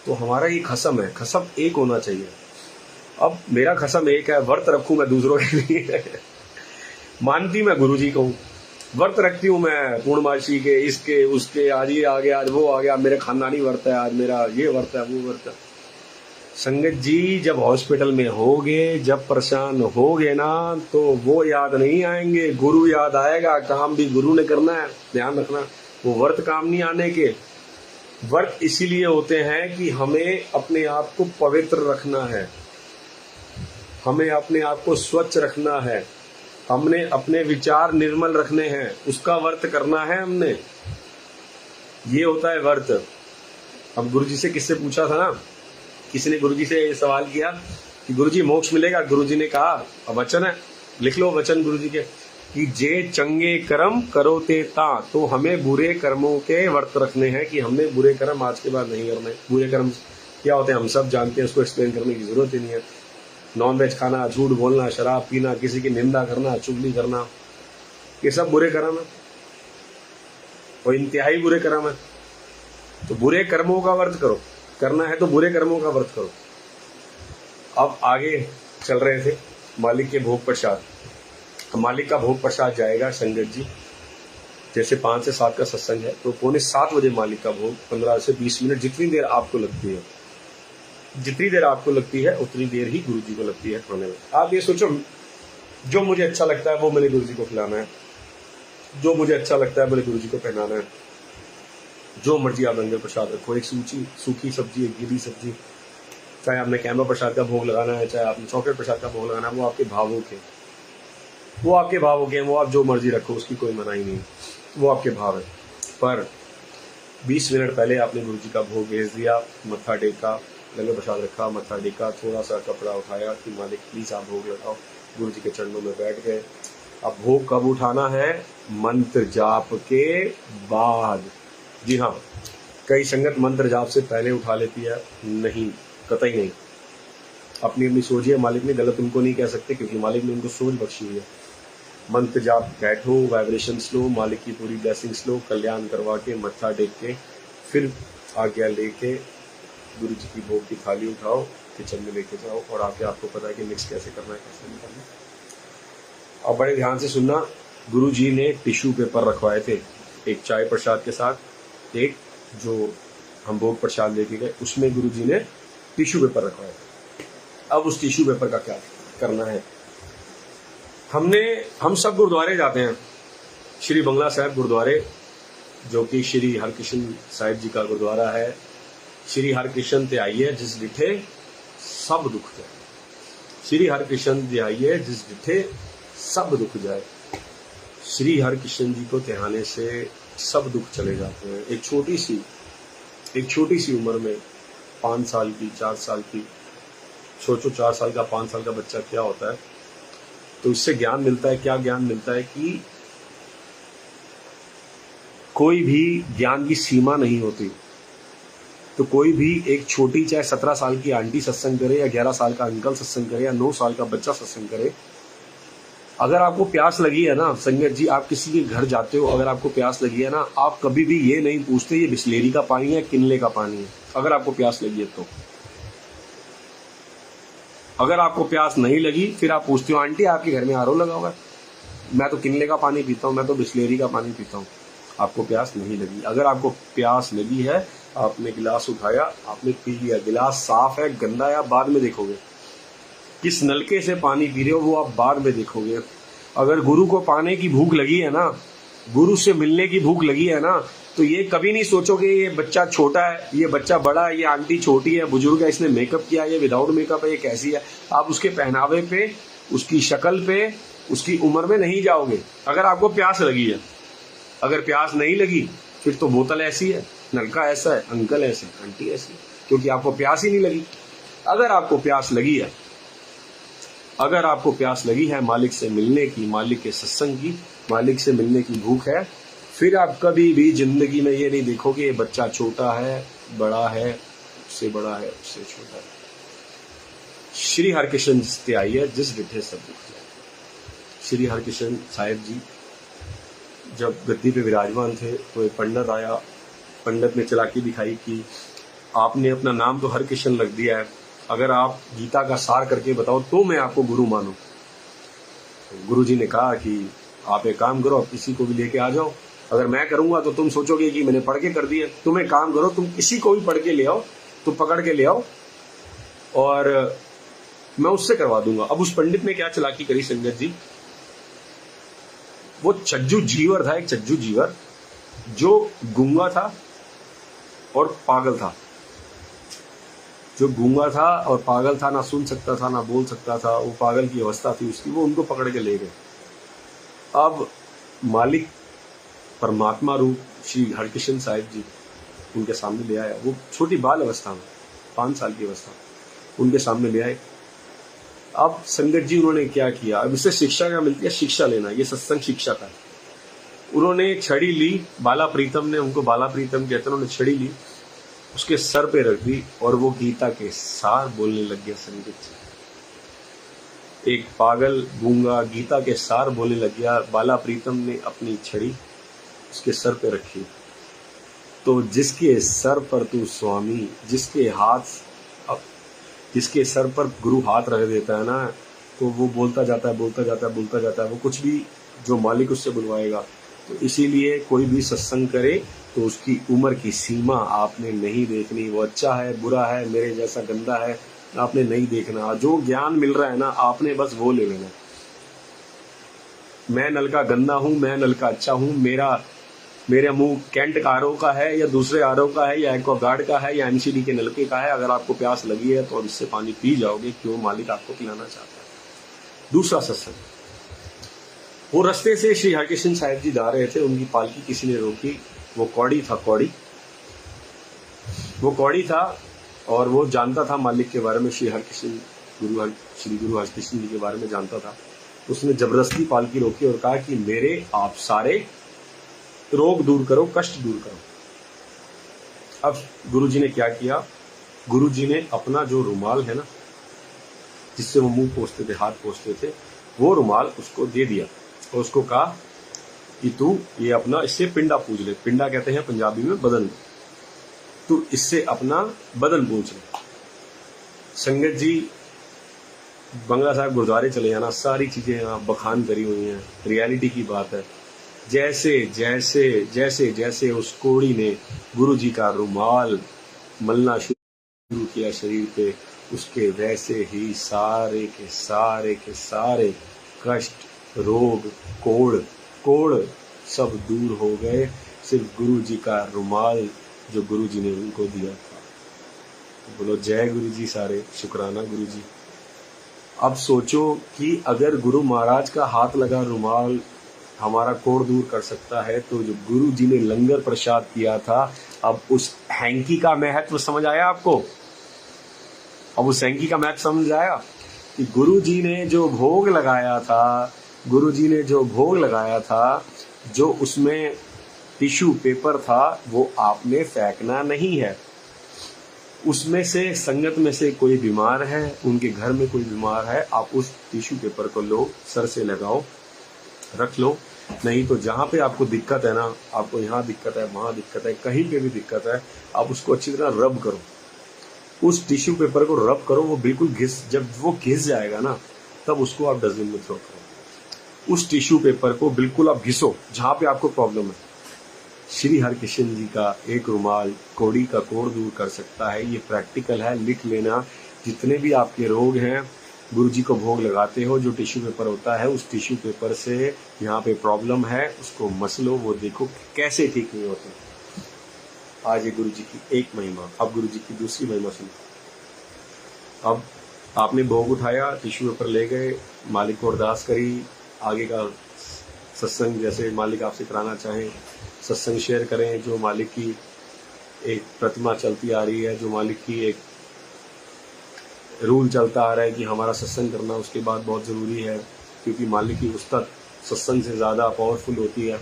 तो हमारा ये खसम है, खसम एक होना चाहिए। अब मेरा खसम एक है, व्रत रखूं मैं दूसरों के लिए मानती मैं गुरु जी को हूं, व्रत रखती हूँ मैं पूर्णमासी के, इसके उसके, आज ये आ गया, आज वो आ गया, मेरे खानदानी व्रत है, आज मेरा ये व्रत है, वो व्रत है। संगत जी, जब हॉस्पिटल में होगे, जब परेशान होगे ना, तो वो याद नहीं आएंगे, गुरु याद आएगा। काम भी गुरु ने करना है, ध्यान रखना। वो व्रत काम नहीं आने के। व्रत इसीलिए होते हैं कि हमें अपने आप को पवित्र रखना है, हमें अपने आप को स्वच्छ रखना है, हमने अपने विचार निर्मल रखने हैं, उसका व्रत करना है हमने। ये होता है व्रत। अब गुरुजी से किससे पूछा था ना, किसी ने गुरुजी से ये सवाल किया कि गुरुजी मोक्ष मिलेगा? गुरुजी ने कहा, वचन है, लिख लो वचन गुरुजी के, कि जे चंगे कर्म करो ते ता। तो हमें बुरे कर्मों के व्रत रखने हैं कि हमने बुरे कर्म आज के बाद नहीं करने। बुरे कर्म क्या होते हैं हम सब जानते हैं, उसको एक्सप्लेन करने की जरूरत ही नहीं है। नॉनवेज खाना, झूठ बोलना, शराब पीना, किसी की निंदा करना, चुगली करना, ये सब बुरे कर्म है और इंतहाई बुरे कर्म है। तो बुरे कर्मों का व्रत करो, करना है तो बुरे कर्मों का व्रत करो। अब आगे चल रहे थे मालिक के भोग प्रसाद। मालिक का भोग प्रसाद जाएगा संगत जी, जैसे 5 से 7 का सत्संग है, तो 6:45 बजे मालिक का भोग, 15 से 20 मिनट, जितनी देर आपको लगती है, जितनी देर आपको लगती है उतनी देर ही गुरु जी को लगती है खाने में। आप ये सोचो, जो मुझे अच्छा लगता है वो मेरे गुरु जी को खिलाना है, जो मुझे अच्छा लगता है मेरे गुरु जी को पहनाना है। जो मर्जी आप लंगर प्रसाद रखो, एक सूखी सब्जी, एक गीली सब्जी, चाहे आपने कैमरा प्रसाद का भोग लगाना है, चाहे आपने चॉकलेट प्रसाद का भोग लगाना है, वो आपके भावों के, वो आपके भावों के, वो आप जो मर्जी रखो, उसकी कोई मनाही नहीं, वो आपके भाव है। पर 20 मिनट पहले आपने गुरु जी का भोग भेज दिया, मत्था टेका, लंगर प्रसाद रखा, मत्था टेका, थोड़ा सा कपड़ा उठाया कि मालिक प्लीज आप भोग लगाओ, गुरु जी के चरणों में बैठ गए। अब भोग कब उठाना है? मंत्र जाप के बाद। जी हाँ, कई संगत मंत्र जाप से पहले उठा लेती है, नहीं, कतई नहीं। अपनी अपनी सोचिए, मालिक ने गलत उनको नहीं कह सकते, क्योंकि मालिक ने उनको सोच बख्शी हुई है। मंत्र जाप बैठो, वाइब्रेशंस लो, मालिक की पूरी ब्लेसिंग्स लो, कल्याण करवा के, मत्था टेक के, फिर आज्ञा लेके गुरु जी की भोग की थाली उठाओ, किचन में लेके जाओ, और आके आपको पता है कि मिक्स कैसे करना है, कैसे नहीं करना है। और बड़े ध्यान से सुनना, गुरु जी ने टिश्यू पेपर रखवाए थे, एक चाय प्रसाद के साथ, एक जो हम भोग प्रसाद लेके गए उसमें गुरु जी ने टिश्यू पेपर रखवाया थे। अब उस टिश्यू पेपर का क्या करना है? हम सब गुरुद्वारे जाते हैं, श्री बंगला साहिब गुरुद्वारे, जो कि श्री हरकृष्ण साहिब जी का गुरुद्वारा है। श्री हरकृष्ण ते आइए जिस डिठे सब दुख जाए, श्री हरकृष्ण ते आइए जिस डिठे सब दुख जाए। श्री हरकृष्ण जी को त्याने से सब दुख चले जाते हैं। एक छोटी सी उम्र में 5 साल की, 4 साल की, सोचो 4 साल का, 5 साल का बच्चा क्या होता है। तो इससे ज्ञान मिलता है, क्या ज्ञान मिलता है कि कोई भी ज्ञान की सीमा नहीं होती। तो कोई भी एक छोटी, चाहे 17 साल की आंटी सत्संग करे, या 11 साल का अंकल सत्संग करे, या 9 साल का बच्चा सत्संग करे, अगर आपको प्यास लगी है ना संगत जी, आप किसी के घर जाते हो, अगर आपको प्यास लगी है ना, आप कभी भी ये नहीं पूछते ये बिस्लेरी का पानी है किनले का पानी है। अगर आपको प्यास लगी है तो, अगर आपको प्यास नहीं लगी फिर आप पूछते हो आंटी आपके घर में आरओ लगा हुआ है, मैं तो किनले का पानी पीता हूँ, मैं तो बिस्लेरी का पानी पीता हूँ। आपको प्यास नहीं लगी। अगर आपको प्यास लगी है, आपने गिलास उठाया, आपने पी लिया, गिलास साफ है गंदा है आप बाद में देखोगे, किस नलके से पानी पी रहे हो वो आप बाद में देखोगे। अगर गुरु को पाने की भूख लगी है ना, गुरु से मिलने की भूख लगी है ना, तो ये कभी नहीं सोचोगे ये बच्चा छोटा है, ये बच्चा बड़ा है, ये आंटी छोटी है, बुजुर्ग है, इसने मेकअप किया, ये विदाउट मेकअप है, ये कैसी है। आप उसके पहनावे पे, उसकी शक्ल पे, उसकी उम्र में नहीं जाओगे। अगर आपको प्यास लगी है, अगर प्यास नहीं लगी फिर तो बोतल ऐसी है, नलका ऐसा है, अंकल ऐसे, आंटी ऐसी, क्योंकि आपको प्यास ही नहीं लगी। अगर आपको प्यास लगी है, अगर आपको प्यास लगी है मालिक से मिलने की, मालिक के सत्संग की, मालिक से मिलने की भूख है, फिर आप कभी भी जिंदगी में ये नहीं देखोगे ये बच्चा छोटा है, बड़ा है, उससे बड़ा है, उससे छोटा है। श्री हरकृष्ण जिसते आई है, जिस डिठे सब दुख है। श्री हरकृष्ण साहिब जी जब गद्दी पे विराजमान थे तो एक पंडित आया, पंडित ने चालाकी दिखाई कि आपने अपना नाम तो हरकृष्ण रख दिया है, अगर आप गीता का सार करके बताओ तो मैं आपको गुरु मानूं। तो गुरु जी ने कहा कि आप एक काम करो, आप किसी को भी लेके आ जाओ, अगर मैं करूंगा तो तुम सोचोगे कि मैंने पढ़ के कर दिया। तुम एक काम करो, तुम किसी को भी पढ़ के ले आओ, तुम पकड़ के ले आओ और मैं उससे करवा दूंगा। अब उस पंडित ने क्या चालाकी करी संगत जी, वो चज्जू जीवर था, एक चज्जू जीवर जो गूंगा था और पागल था, जो गूंगा था और पागल था, ना सुन सकता था ना बोल सकता था, वो पागल की अवस्था थी उसकी, वो उनको पकड़ के ले गए। अब मालिक परमात्मा रूप श्री हरकृष्ण साहिब जी उनके सामने ले आया, वो छोटी बाल अवस्था में 5 साल की अवस्था उनके सामने ले आए। अब संगत जी उन्होंने क्या किया, अब इससे शिक्षा क्या मिलती है, शिक्षा लेना, ये सत्संग शिक्षा का। उन्होंने छड़ी ली, बाला प्रीतम ने, उनको बाला प्रीतम कहते हैं, उन्होंने छड़ी ली, उसके सर पे रख दी और वो गीता के सार बोलने लग गया। संगत जी एक पागल गूंगा गीता के सार बोलने लग गया। बाला प्रीतम ने अपनी छड़ी उसके सर पे रखी, तो जिसके सर पर तू स्वामी, जिसके सर पर गुरु हाथ रख देता है ना, तो वो बोलता जाता है, बोलता जाता है, बोलता जाता है, वो कुछ भी जो मालिक उससे बुलवाएगा। तो इसीलिए कोई भी सत्संग करे तो उसकी उम्र की सीमा आपने नहीं देखनी, वो अच्छा है बुरा है मेरे जैसा गंदा है आपने नहीं देखना। जो ज्ञान मिल रहा है ना आपने बस वो ले लेना। मैं नल का गंदा हूं, मैं नल का अच्छा हूं, मेरा मुंह कैंट का आरओ का है या दूसरे आरओ का है या एक्वागार्ड का है या एमसीडी के नलके का है, अगर आपको प्यास लगी है तो अब इससे पानी पी जाओगे, क्यों मालिक आपको पिलाना चाहता है। दूसरा सत्संग, वो रास्ते से श्री हरकृष्ण साहिब जी जा रहे थे, उनकी पालकी किसी ने रोकी, वो कौड़ी था, वो कौड़ी था और वो जानता था मालिक के बारे में, श्री गुरु हरकृष्ण जी के बारे में जानता था। उसने जबरदस्ती पालकी रोकी और कहा कि मेरे आप सारे रोग दूर करो, कष्ट दूर करो। अब गुरुजी ने क्या किया, गुरुजी ने अपना जो रुमाल है ना जिससे वो मुंह पोंछते थे, हाथ पोंछते थे, वो रुमाल उसको दे दिया और उसको कहा कि तू ये अपना इससे पिंडा पूज ले। पिंडा कहते हैं पंजाबी में बदन, तू इससे अपना बदन पूछ ले। संगत जी बंगला साहब गुरुद्वारे चले जाना, सारी चीजें यहाँ बखान करी हुई हैं, रियलिटी की बात है। जैसे जैसे जैसे जैसे उस कोड़ी ने गुरु जी का रुमाल मलना शुरू किया शरीर पे, उसके वैसे ही सारे के सारे कष्ट, रोग, कोड़ सब दूर हो गए। सिर्फ गुरु जी का रुमाल जो गुरु जी ने उनको दिया था। तो बोलो जय गुरु जी, सारे शुक्राना गुरु जी। अब सोचो कि अगर गुरु महाराज का हाथ लगा रुमाल हमारा कोड़ दूर कर सकता है, तो जो गुरु जी ने लंगर प्रसाद किया था, अब उस हैंकी का महत्व समझ आया आपको? अब उस हैंकी का महत्व समझ आया कि गुरु जी ने जो भोग लगाया था, जो उसमें टिश्यू पेपर था, वो आपने फेंकना नहीं है, उसमें से संगत में से कोई बीमार है, उनके घर में कोई बीमार है, आप उस टिश्यू पेपर को लो, सर से लगाओ, रख लो। नहीं तो जहाँ पे आपको दिक्कत है ना, आपको यहाँ दिक्कत है, वहाँ दिक्कत है, कहीं पे भी दिक्कत है, आप उसको अच्छी तरह रब करो, उस टिश्यू पेपर को रब करो। वो बिल्कुल जब वो घिस जाएगा ना, तब उसको आप डस्टबिन में थ्रो करो। उस टिश्यू पेपर को बिल्कुल आप घिसो जहाँ पे आपको प्रॉब्लम है। श्री हरकृष्ण जी का एक रुमाल कौड़ी का कोड़ दूर कर सकता है। ये प्रैक्टिकल है, लिख लेना। जितने भी आपके रोग हैं, गुरु जी को भोग लगाते हो, जो टिश्यू पेपर होता है, उस टिश्यू पेपर से यहाँ पे प्रॉब्लम है, उसको मसलो, वो देखो कैसे ठीक नहीं होते। आज ये गुरु जी की एक महिमा। अब गुरु जी की दूसरी महिमा सुनो। अब आपने भोग उठाया, टिश्यू पेपर ले गए, मालिक को अरदास करी, आगे का सत्संग जैसे मालिक आपसे कराना चाहें सत्संग शेयर करें। जो मालिक की एक प्रतिमा चलती आ रही है, जो मालिक की एक रूल चलता आ रहा है कि हमारा सत्संग करना उसके बाद बहुत ज़रूरी है, क्योंकि मालिक की उस्तक सत्संग से ज़्यादा पावरफुल होती है,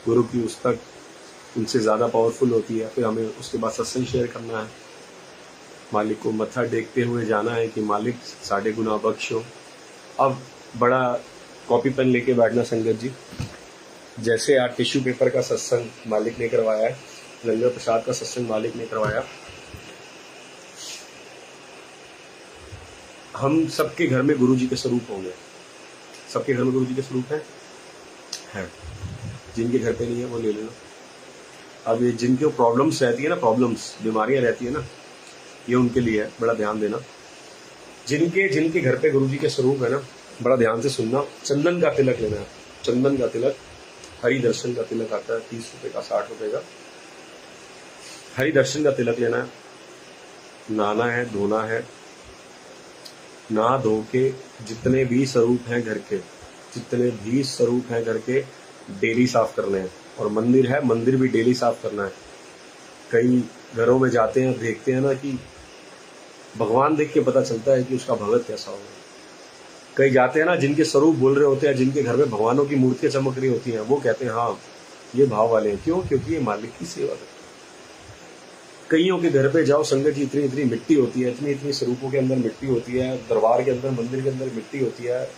गुरु की उस्तक उनसे ज़्यादा पावरफुल होती है। फिर हमें उसके बाद सत्संग शेयर करना है, मालिक को मत्था टेकते हुए जाना है कि मालिक साढ़े गुना बख्शो। अब बड़ा कॉपी पेन लेके बैठना संगत जी। जैसे आज टिश्यू पेपर का सत्संग मालिक ने करवाया है, लंगर प्रसाद का सत्संग मालिक ने करवाया, हम सबके घर में गुरु जी के स्वरूप होंगे। सबके घर में गुरु जी के स्वरूप है। जिनके घर पे नहीं है वो ले लेना। अब ये जिनके प्रॉब्लम्स रहती है ना, प्रॉब्लम्स बीमारियां रहती है ना, ये उनके लिए है, बड़ा ध्यान देना। जिनके घर पे गुरु जी के स्वरूप है ना, बड़ा ध्यान से सुनना। चंदन का तिलक लेना है। चंदन का तिलक, हरि दर्शन का तिलक आता है 30 रुपए का, 60 रुपए का। हरि दर्शन का तिलक लेना है। नहाना है, धोना है, नहा धो के जितने भी स्वरूप हैं घर के, जितने भी स्वरूप हैं घर के, डेली साफ करने हैं। और मंदिर है, मंदिर भी डेली साफ करना है। कई घरों में जाते हैं, देखते हैं ना कि भगवान देख के पता चलता है कि उसका भगत कैसा होगा। कई जाते हैं ना, जिनके स्वरूप बोल रहे होते हैं, जिनके घर में भगवानों की मूर्तियां चमक रही होती हैं, वो कहते हैं हाँ ये भाव वाले हैं। क्यों? क्योंकि ये मालिक की सेवा करते हैं। कईयों के घर पे जाओ संगत जी, इतनी इतनी मिट्टी होती है, इतनी इतनी स्वरूपों के अंदर मिट्टी होती है, दरबार के अंदर, मंदिर के अंदर मिट्टी होती है।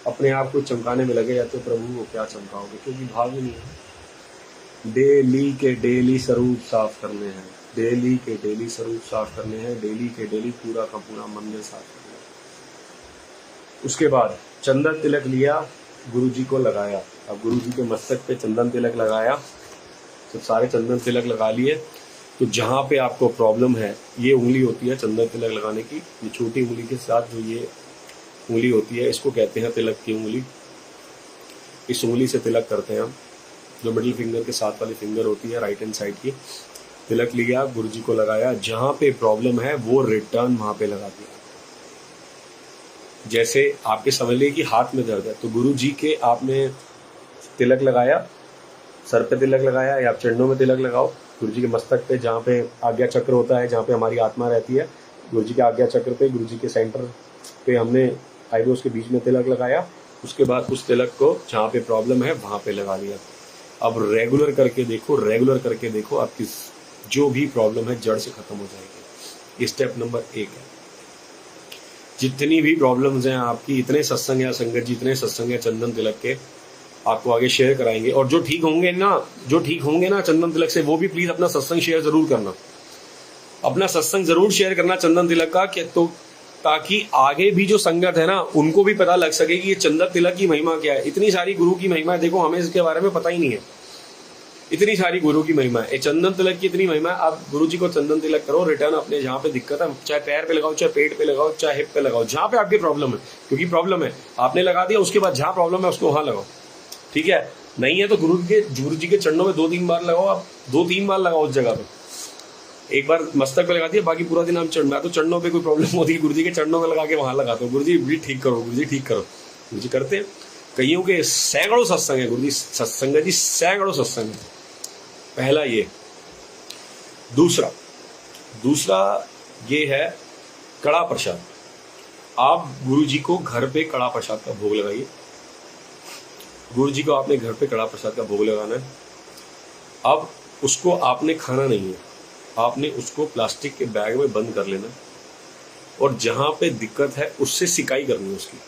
अपने आप को चमकाने में लगे जाते हो, प्रभु को क्या चमकाओगे, क्योंकि भाव ही नहीं है। डेली के डेली स्वरूप साफ करने हैं, डेली के डेली स्वरूप साफ करने हैं, डेली के डेली पूरा का पूरा मंदिर साफ करना है। उसके बाद चंदन तिलक लिया, गुरु जी को लगाया। अब गुरु जी के मस्तक पे चंदन तिलक लगाया, सब सारे चंदन तिलक लगा लिए। तो जहाँ पे आपको प्रॉब्लम है, ये उंगली होती है चंदन तिलक लगाने की, ये छोटी उंगली के साथ जो ये उंगली होती है, इसको कहते हैं तिलक की उंगली। इस उंगली से तिलक करते हैं हम। जो मिडिल फिंगर के साथ वाली फिंगर होती है, राइट हैंड साइड की, तिलक लिया, गुरु जी को लगाया। जहाँ पे प्रॉब्लम है वो रिटर्न वहाँ पे लगा दिया। जैसे आपके समझ लीजिए कि हाथ में दर्द है, तो गुरु जी के आपने तिलक लगाया, सर पे तिलक लगाया या आप चरणों में तिलक लगाओ। गुरु जी के मस्तक पे, जहाँ पे आज्ञा चक्र होता है, जहाँ पे हमारी आत्मा रहती है, गुरु जी के आज्ञा चक्र पे, गुरु जी के सेंटर पे हमने आईब्रोज के बीच में तिलक लगाया। उसके बाद उस तिलक को जहाँ पे प्रॉब्लम है वहाँ पे लगा लिया। अब रेगुलर करके देखो, रेगुलर करके देखो, आपकी जो भी प्रॉब्लम है जड़ से खत्म हो जाएगी। ये स्टेप नंबर 1 है। जितनी भी प्रॉब्लम्स हैं आपकी, इतने सत्संग है संगत जी, इतने सत्संग है चंदन तिलक के, आपको आगे शेयर कराएंगे। और जो ठीक होंगे ना चंदन तिलक से, वो भी प्लीज अपना सत्संग शेयर जरूर करना, अपना सत्संग जरूर शेयर करना चंदन तिलक का, तो ताकि आगे भी जो संगत है ना, उनको भी पता लग सके कि ये चंदन तिलक की महिमा क्या है। इतनी सारी गुरु की महिमा है, देखो हमें इसके बारे में पता ही नहीं है। इतनी सारी गुरु की महिमा है, चंदन तिलक की इतनी महिमा है। आप गुरु जी को चंदन तिलक करो, रिटर्न अपने जहाँ पे दिक्कत है, चाहे पैर पे लगाओ, चाहे पेट पे लगाओ, चाहे हिप पे लगाओ, जहाँ पे आपकी प्रॉब्लम है। क्योंकि प्रॉब्लम है, आपने लगा दिया, उसके बाद जहाँ प्रॉब्लम है उसको वहां लगाओ, ठीक है। नहीं है तो गुरु जी के चरणों में 2-3 बार लगाओ, आप 2-3 बार लगाओ उस जगह पे। एक बार मस्तक पे लगा दिया, बाकी पूरा दिन आप मैं तो चरणों पे कोई प्रॉब्लम होती है, गुरु जी के चरणों में लगा के वहां लगाते हो, गुरु जी भी ठीक करो, गुरु जी ठीक करो। गुरु जी करते हैं। कईयों के सैकड़ों सत्संग है, गुरु जी सत्संग जी सैकड़ों सत्संग है। पहला ये। दूसरा ये है कड़ा प्रसाद। आप गुरु जी को घर पे कड़ा प्रसाद का भोग लगाइए। गुरु जी को आपने घर पे कड़ा प्रसाद का भोग लगाना है। अब उसको आपने खाना नहीं है, आपने उसको प्लास्टिक के बैग में बंद कर लेना और जहां पे दिक्कत है उससे सिकाई करनी है उसकी।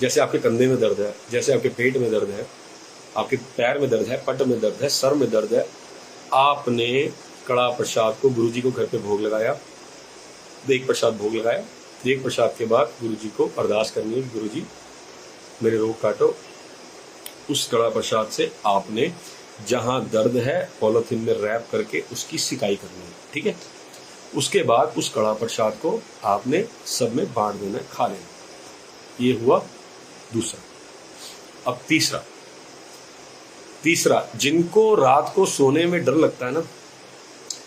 जैसे आपके कंधे में दर्द है, जैसे आपके पेट में दर्द है, आपके पैर में दर्द है, पट में दर्द है, सर में दर्द है, आपने कड़ा प्रसाद को गुरुजी को घर पे भोग लगाया, देग प्रसाद भोग लगाया। देग प्रसाद के बाद गुरुजी को अरदास करनी है, गुरुजी मेरे रोग काटो। उस कड़ा प्रसाद से आपने जहां दर्द है पॉलिथीन में रैप करके उसकी सिकाई करनी है, ठीक है। उसके बाद उस कड़ा प्रसाद को आपने सब में बांट देना है, खा लेना। ये हुआ दूसरा। अब तीसरा, जिनको रात को सोने में डर लगता है ना,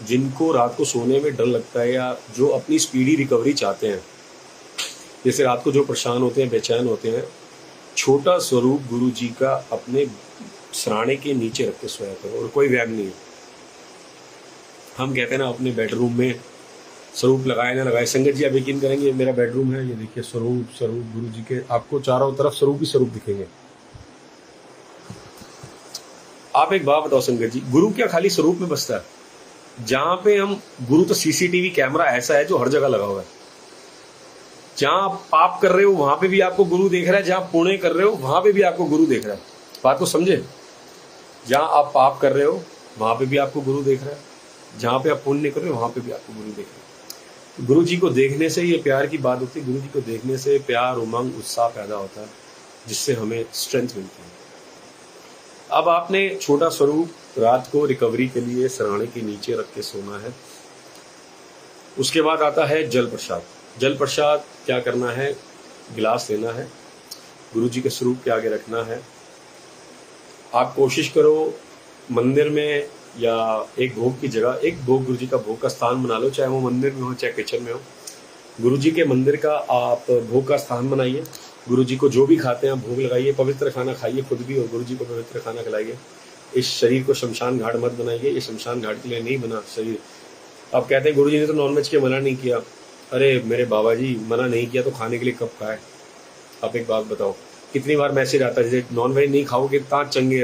जिनको रात को सोने में डर लगता है या जो अपनी स्पीडी रिकवरी चाहते हैं, जैसे रात को जो परेशान होते हैं, बेचैन होते हैं, छोटा स्वरूप गुरु जी का अपने सराणे के नीचे रख के सोया करो और कोई व्यायाम नहीं है। हम कहते हैं ना अपने बेडरूम में स्वरूप लगाए ना लगाए, संगत जी आप यकीन करेंगे मेरा बेडरूम है, ये देखिए स्वरूप गुरु जी के, आपको चारों तरफ स्वरूप ही स्वरूप दिखेंगे। आप एक बात बताओ संगत जी, गुरु क्या खाली स्वरूप में बसता है? जहां पे हम गुरु तो सीसीटीवी कैमरा ऐसा है जो हर जगह लगा हुआ है। जहां आप पाप कर रहे हो वहां पे भी आपको गुरु देख रहा है, जहां पुण्य कर रहे हो वहां पे भी आपको गुरु देख रहा है। बात को समझे? जहां आप पाप कर रहे हो वहां पे भी आपको गुरु देख रहा है, जहां पे आप पुण्य कर रहे हो वहां पे भी आपको गुरु देख रहा है। गुरु जी को देखने से ये प्यार की बात होती है, गुरु जी को देखने से प्यार, उमंग, उत्साह पैदा होता है, जिससे हमें स्ट्रेंथ मिलती है। अब आपने छोटा स्वरूप रात को रिकवरी के लिए सराणे के नीचे रख के सोना है। उसके बाद आता है जल प्रसाद। जल प्रसाद क्या करना है? गिलास लेना है, गुरु जी के स्वरूप के आगे रखना है। आप कोशिश करो मंदिर में या एक भोग की जगह, एक भोग गुरु जी का भोग का स्थान बना लो, चाहे वो मंदिर में हो चाहे किचन में हो। गुरु जी के मंदिर का आप भोग का स्थान बनाइए, गुरु जी को जो भी खाते हैं आप भोग लगाइए, पवित्र खाना खाइए खुद भी और गुरु जी को पवित्र खाना खिलाइए। इस शरीर को शमशान घाट मत बनाइए, ये शमशान घाट के लिए नहीं बना शरीर। आप कहते हैं गुरु जी ने तो नॉनवेज के मना नहीं किया। अरे मेरे बाबा जी, मना नहीं किया तो खाने के लिए कब खाए? आप एक बात बताओ, कितनी बार मैसेज आता है जैसे नॉनवेज नहीं खाओगे ता चंगे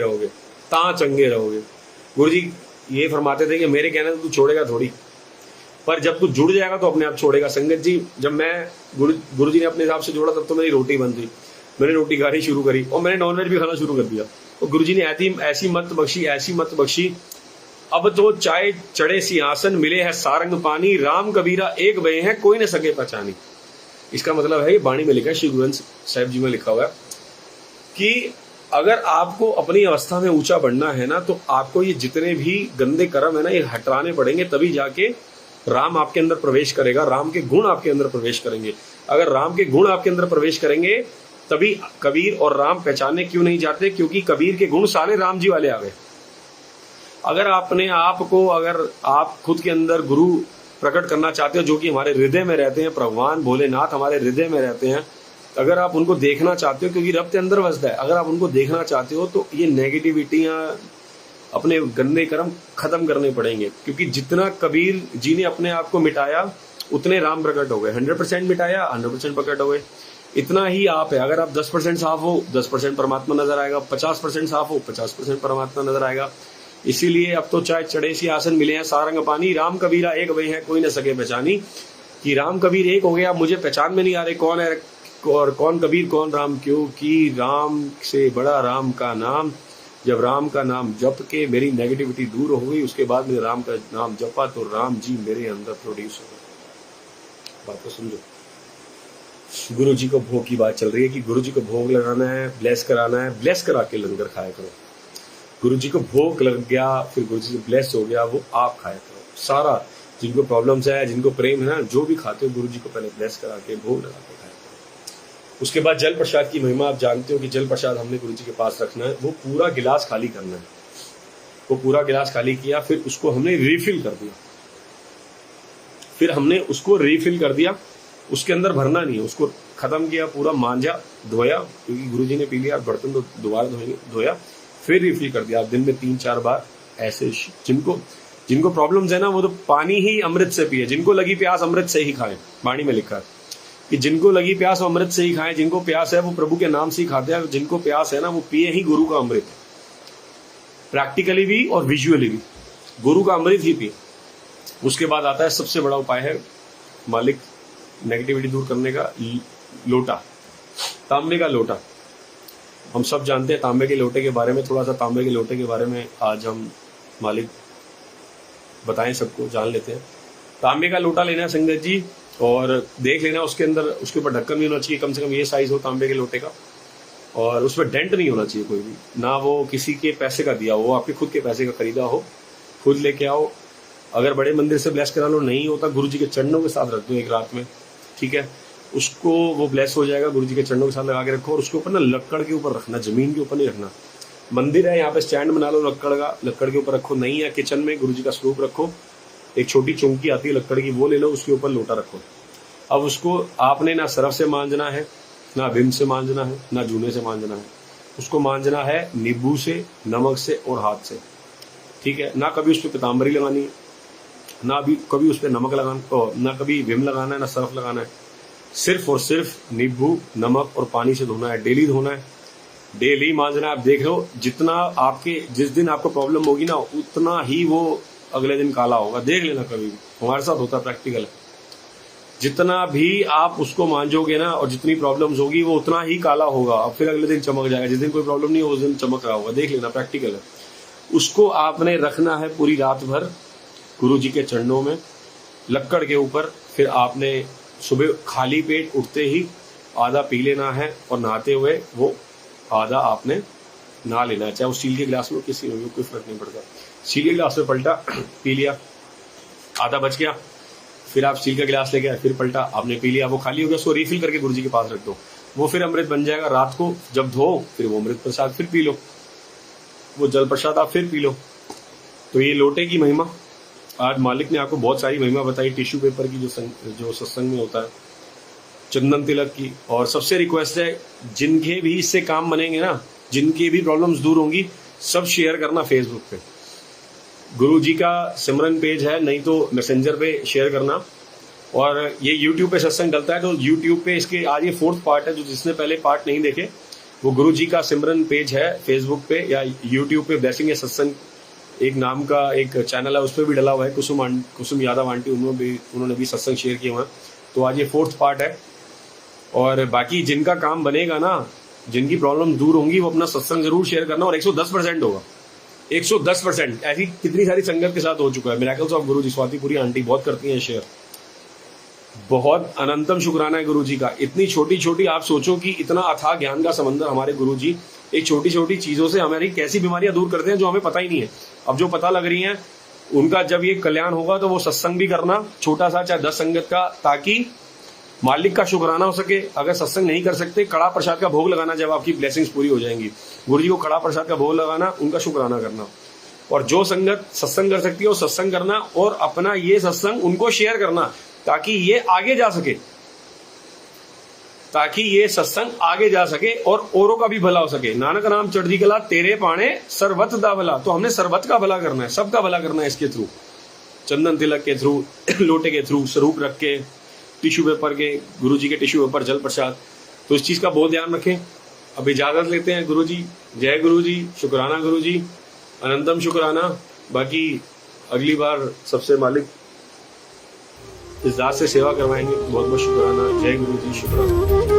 रहोगे। गुरु जी ये फरमाते थे कि मेरे कहने से तू छोड़ेगा थोड़ी, पर जब तू जुड़ जाएगा तो अपने आप छोड़ेगा। संगत जी, जब मैं गुरु जी ने अपने हिसाब से जोड़ा तब तो मेरी रोटी बन गई, मैंने रोटी खानी शुरू करी और मैंने नॉनवेज भी खाना शुरू कर दिया। तो गुरु जी ने ऐसी मत बख्शी, अब तो चाहे चढ़े सिंहासन, मिले है सारंग पानी, राम कबीरा एक भय है कोई न सके पहचानी। इसका मतलब है, ये वाणी में लिखा है, श्री गुरु ग्रंथ साहिब जी में लिखा हुआ है कि अगर आपको अपनी अवस्था में ऊंचा बढ़ना है ना, तो आपको ये जितने भी गंदे कर्म है ना, ये हटाने पड़ेंगे, तभी जाके राम आपके अंदर प्रवेश करेगा, राम के गुण आपके अंदर प्रवेश करेंगे। अगर राम के गुण आपके अंदर प्रवेश करेंगे तभी कबीर और राम पहचानने क्यों नहीं जाते? क्योंकि कबीर के गुण सारे राम जी वाले आ गए। अगर अपने आप को, अगर आप खुद के अंदर गुरु प्रकट करना चाहते हो जो कि हमारे हृदय में रहते हैं, भगवान भोलेनाथ हमारे हृदय में रहते हैं, अगर आप उनको देखना चाहते हो, क्योंकि रब के अंदर बसता है, अगर आप उनको देखना चाहते हो तो ये नेगेटिविटियां, अपने गंदे कर्म खत्म करने पड़ेंगे। क्योंकि जितना कबीर जी ने अपने आप को मिटाया उतने राम प्रकट हो गए। 100% मिटाया, 100% प्रकट हो गए। इतना ही आप है, अगर आप 10% साफ हो 10% परमात्मा नजर आएगा, 50% साफ हो 50% परमात्मा नजर आएगा। इसीलिए अब तो चाहे चढ़े सिंहासन, मिले हैं सारंग पानी, राम कबीरा एक भय है कोई न सके पहचानी। कि राम कबीर एक हो गया, मुझे पहचान में नहीं आ रहे कौन है और कौन कबीर कौन राम, क्योंकि राम से बड़ा राम का नाम। जब राम का नाम जप के मेरी नेगेटिविटी दूर हो गई, उसके बाद मैंने राम का नाम जपा तो राम जी मेरे अंदर प्रोड्यूस हो गए। बात को समझो। गुरु जी को भोग की बात चल रही है कि गुरु जी को भोग लगाना है, ब्लेस कराना है, ब्लेस करा के लंगर खाया करो। गुरु जी को भोग लग गया, फिर गुरु जी से ब्लेस हो गया, वो आप खाया करो। सारा जिनको प्रॉब्लम्स है, जिनको प्रेम है ना, जो भी खाते हो गुरु जी को पहले ब्लेस करा के भोग लगा के खाया करो। उसके बाद जल प्रसाद की महिमा आप जानते हो कि जल प्रसाद हमने गुरु जी के पास रखना है, वो पूरा गिलास खाली करना है। वो पूरा गिलास खाली किया, फिर उसको हमने रिफिल कर दिया, उसके अंदर भरना नहीं है, उसको खत्म किया, पूरा मांझा, धोया, क्योंकि गुरु जी ने पी लिया, बर्तन तो दोबारा धोया, फिर रिफिल कर दिया। आप दिन में 3-4 बार ऐसे, जिनको प्रॉब्लम्स है ना, वो तो पानी ही अमृत से पिए, जिनको लगी प्यास अमृत से ही खाएं। वाणी में लिखा है कि जिनको लगी प्यास वो अमृत से ही खाएं, जिनको प्यास है वो प्रभु के नाम से ही खाते हैं, जिनको प्यास है ना वो पिए ही गुरु का अमृत। प्रैक्टिकली भी और विजुअली भी गुरु का अमृत ही पिए। उसके बाद आता है सबसे बड़ा उपाय है मालिक नेगेटिविटी दूर करने का, लोटा, तांबे का लोटा। हम सब जानते हैं तांबे के लोटे के बारे में। थोड़ा सा तांबे के लोटे के बारे में आज हम मालिक बताएं, सबको जान लेते हैं। तांबे का लोटा लेना है संगत जी, और देख लेना उसके अंदर, उसके ऊपर ढक्कन भी होना चाहिए, कम से कम ये साइज हो तांबे के लोटे का, और उसमें डेंट नहीं होना चाहिए कोई भी, ना वो किसी के पैसे का दिया हो, आपके खुद के पैसे का खरीदा हो, खुद लेके आओ। अगर बड़े मंदिर से ब्लेस करा लो, नहीं होता गुरु जी के चरणों के साथ रख दो एक रात में, ठीक है, उसको वो ब्लेस हो जाएगा। गुरु जी के चरणों के साथ लगा के रखो, और उसके ऊपर ना लक्कड़ के ऊपर रखना, जमीन के ऊपर नहीं रखना। मंदिर है यहाँ पे स्टैंड बना लो लक्कड़ का, लक्कड़ के ऊपर रखो। नहीं है किचन में गुरु जी का स्वरूप रखो, एक छोटी चौंकी आती है लक्कड़ की, वो ले लो, उसके ऊपर लोटा रखो। अब उसको आपने ना सरफ से मांजना है, ना विम से मांजना है, ना जूने से मांजना है, उसको मांजना है नींबू से, नमक से और हाथ से, ठीक है। ना कभी उस पर पीताम्बरी लगानी है, ना भी कभी उस पर नमक लगाना, ना कभी विम लगाना है, ना सरफ लगाना है। सिर्फ और सिर्फ नींबू, नमक और पानी से धोना है, डेली धोना है, डेली मांजना है। आप देख लो जितना आपके, जिस दिन आपको प्रॉब्लम होगी ना, उतना ही वो अगले दिन काला होगा। देख लेना, कभी भी हमारे साथ होता है, प्रैक्टिकल है। जितना भी आप उसको मांजोगे ना, और जितनी प्रॉब्लम्स होगी, वो उतना ही काला होगा, और फिर अगले दिन चमक जाएगा। जिस दिन कोई प्रॉब्लम नहीं हो उस दिन चमक रहा होगा, देख लेना, प्रैक्टिकल है। उसको आपने रखना है पूरी रात भर गुरु जी के चरणों में, लक्कड़ के ऊपर। फिर आपने सुबह खाली पेट उठते ही आधा पी लेना है, और नहाते हुए वो आधा आपने नहा लेना है, चाहे वो स्टील के गिलास में, किसी में भी कोई फर्क नहीं पड़ता। स्टील के गिलास में पलटा, पी लिया, आधा बच गया, फिर आप स्टील का गिलास लेके आए, फिर पलटा, आपने पी लिया, वो खाली हो गया, उसको रिफिल करके गुरु जी के पास रख दो, वो फिर अमृत बन जाएगा। रात को जब धो, फिर वो अमृत प्रसाद फिर पी लो, वो जल प्रसाद आप फिर पी लो। तो ये लोटे की महिमा, आज मालिक ने आपको बहुत सारी महिमा बताई। टिश्यू पेपर की जो सत्संग में होता है, चंदन तिलक की, और सबसे रिक्वेस्ट है जिनके भी इससे काम बनेंगे ना, जिनकी भी प्रॉब्लम्स दूर होंगी, सब शेयर करना फेसबुक पे। गुरु जी का सिमरन पेज है, नहीं तो मैसेंजर पे शेयर करना। और ये यूट्यूब पे सत्संग डलता है, तो यूट्यूब पे इसके आज ये 4th पार्ट है। जो जिसने पहले पार्ट नहीं देखे, वो गुरु जी का सिमरन पेज है फेसबुक पे या यूट्यूब पे, ब्लेसिंग सत्संग एक नाम का एक चैनल है, उस पर भी डला हुआ है। कुसुम यादव आंटी, उन्होंने भी सत्संग शेयर किए हुए हैं। तो आज ये 4th पार्ट है। और बाकी जिनका काम बनेगा ना, जिनकी प्रॉब्लम दूर होंगी, वो अपना सत्संग जरूर शेयर करना, और 110% होगा, 110%। ऐसी कितनी सारी संगत के साथ हो चुका है। Miracles of Guru ji, स्वातिपुरी aunty बहुत करती हैं शेयर। बहुत अनंतम शुक्राना है गुरु जी का। इतनी छोटी छोटी, आप सोचो कि इतना अथाह ज्ञान का समंदर हमारे गुरु जी, एक छोटी छोटी चीजों से हमारी कैसी बीमारियां दूर करते हैं जो हमें पता ही नहीं है। अब जो पता लग रही हैं, उनका जब ये कल्याण होगा तो वो सत्संग भी करना, छोटा सा, चाहे 10 संगत का, ताकि मालिक का शुक्राना हो सके। अगर सत्संग नहीं कर सकते, कड़ा प्रसाद का भोग लगाना, जब आपकी ब्लेसिंग्स पूरी हो जाएंगी, गुरु जी को कड़ा प्रसाद का भोग लगाना, उनका शुक्राना करना। और जो संगत सत्संग कर सकती है वो सत्संग करना, और अपना ये सत्संग उनको शेयर करना, ताकि ये आगे जा सके, ताकि ये सत्संग आगे जा सके और औरों का भी भला हो सके। नानक नाम चढ़दी कला तेरे पाने सर्वत दा भला। तो हमने सर्वत का भला करना है, सबका भला करना है इसके थ्रू, चंदन तिलक के थ्रू, लोटे के थ्रू, स्वरूप रख के, टिश्यू पेपर के, गुरु जी के टिश्यू पेपर, जल प्रसाद। तो इस चीज का बहुत ध्यान रखें। अब इजाजत लेते हैं गुरु जी। जय गुरु जी, शुक्राना गुरु जी, अनंतम शुक्राना। बाकी अगली बार सबसे मालिक इस दास से सेवा करवाएंगे। बहुत बहुत शुक्राना। जय गुरु जी, शुक्राना।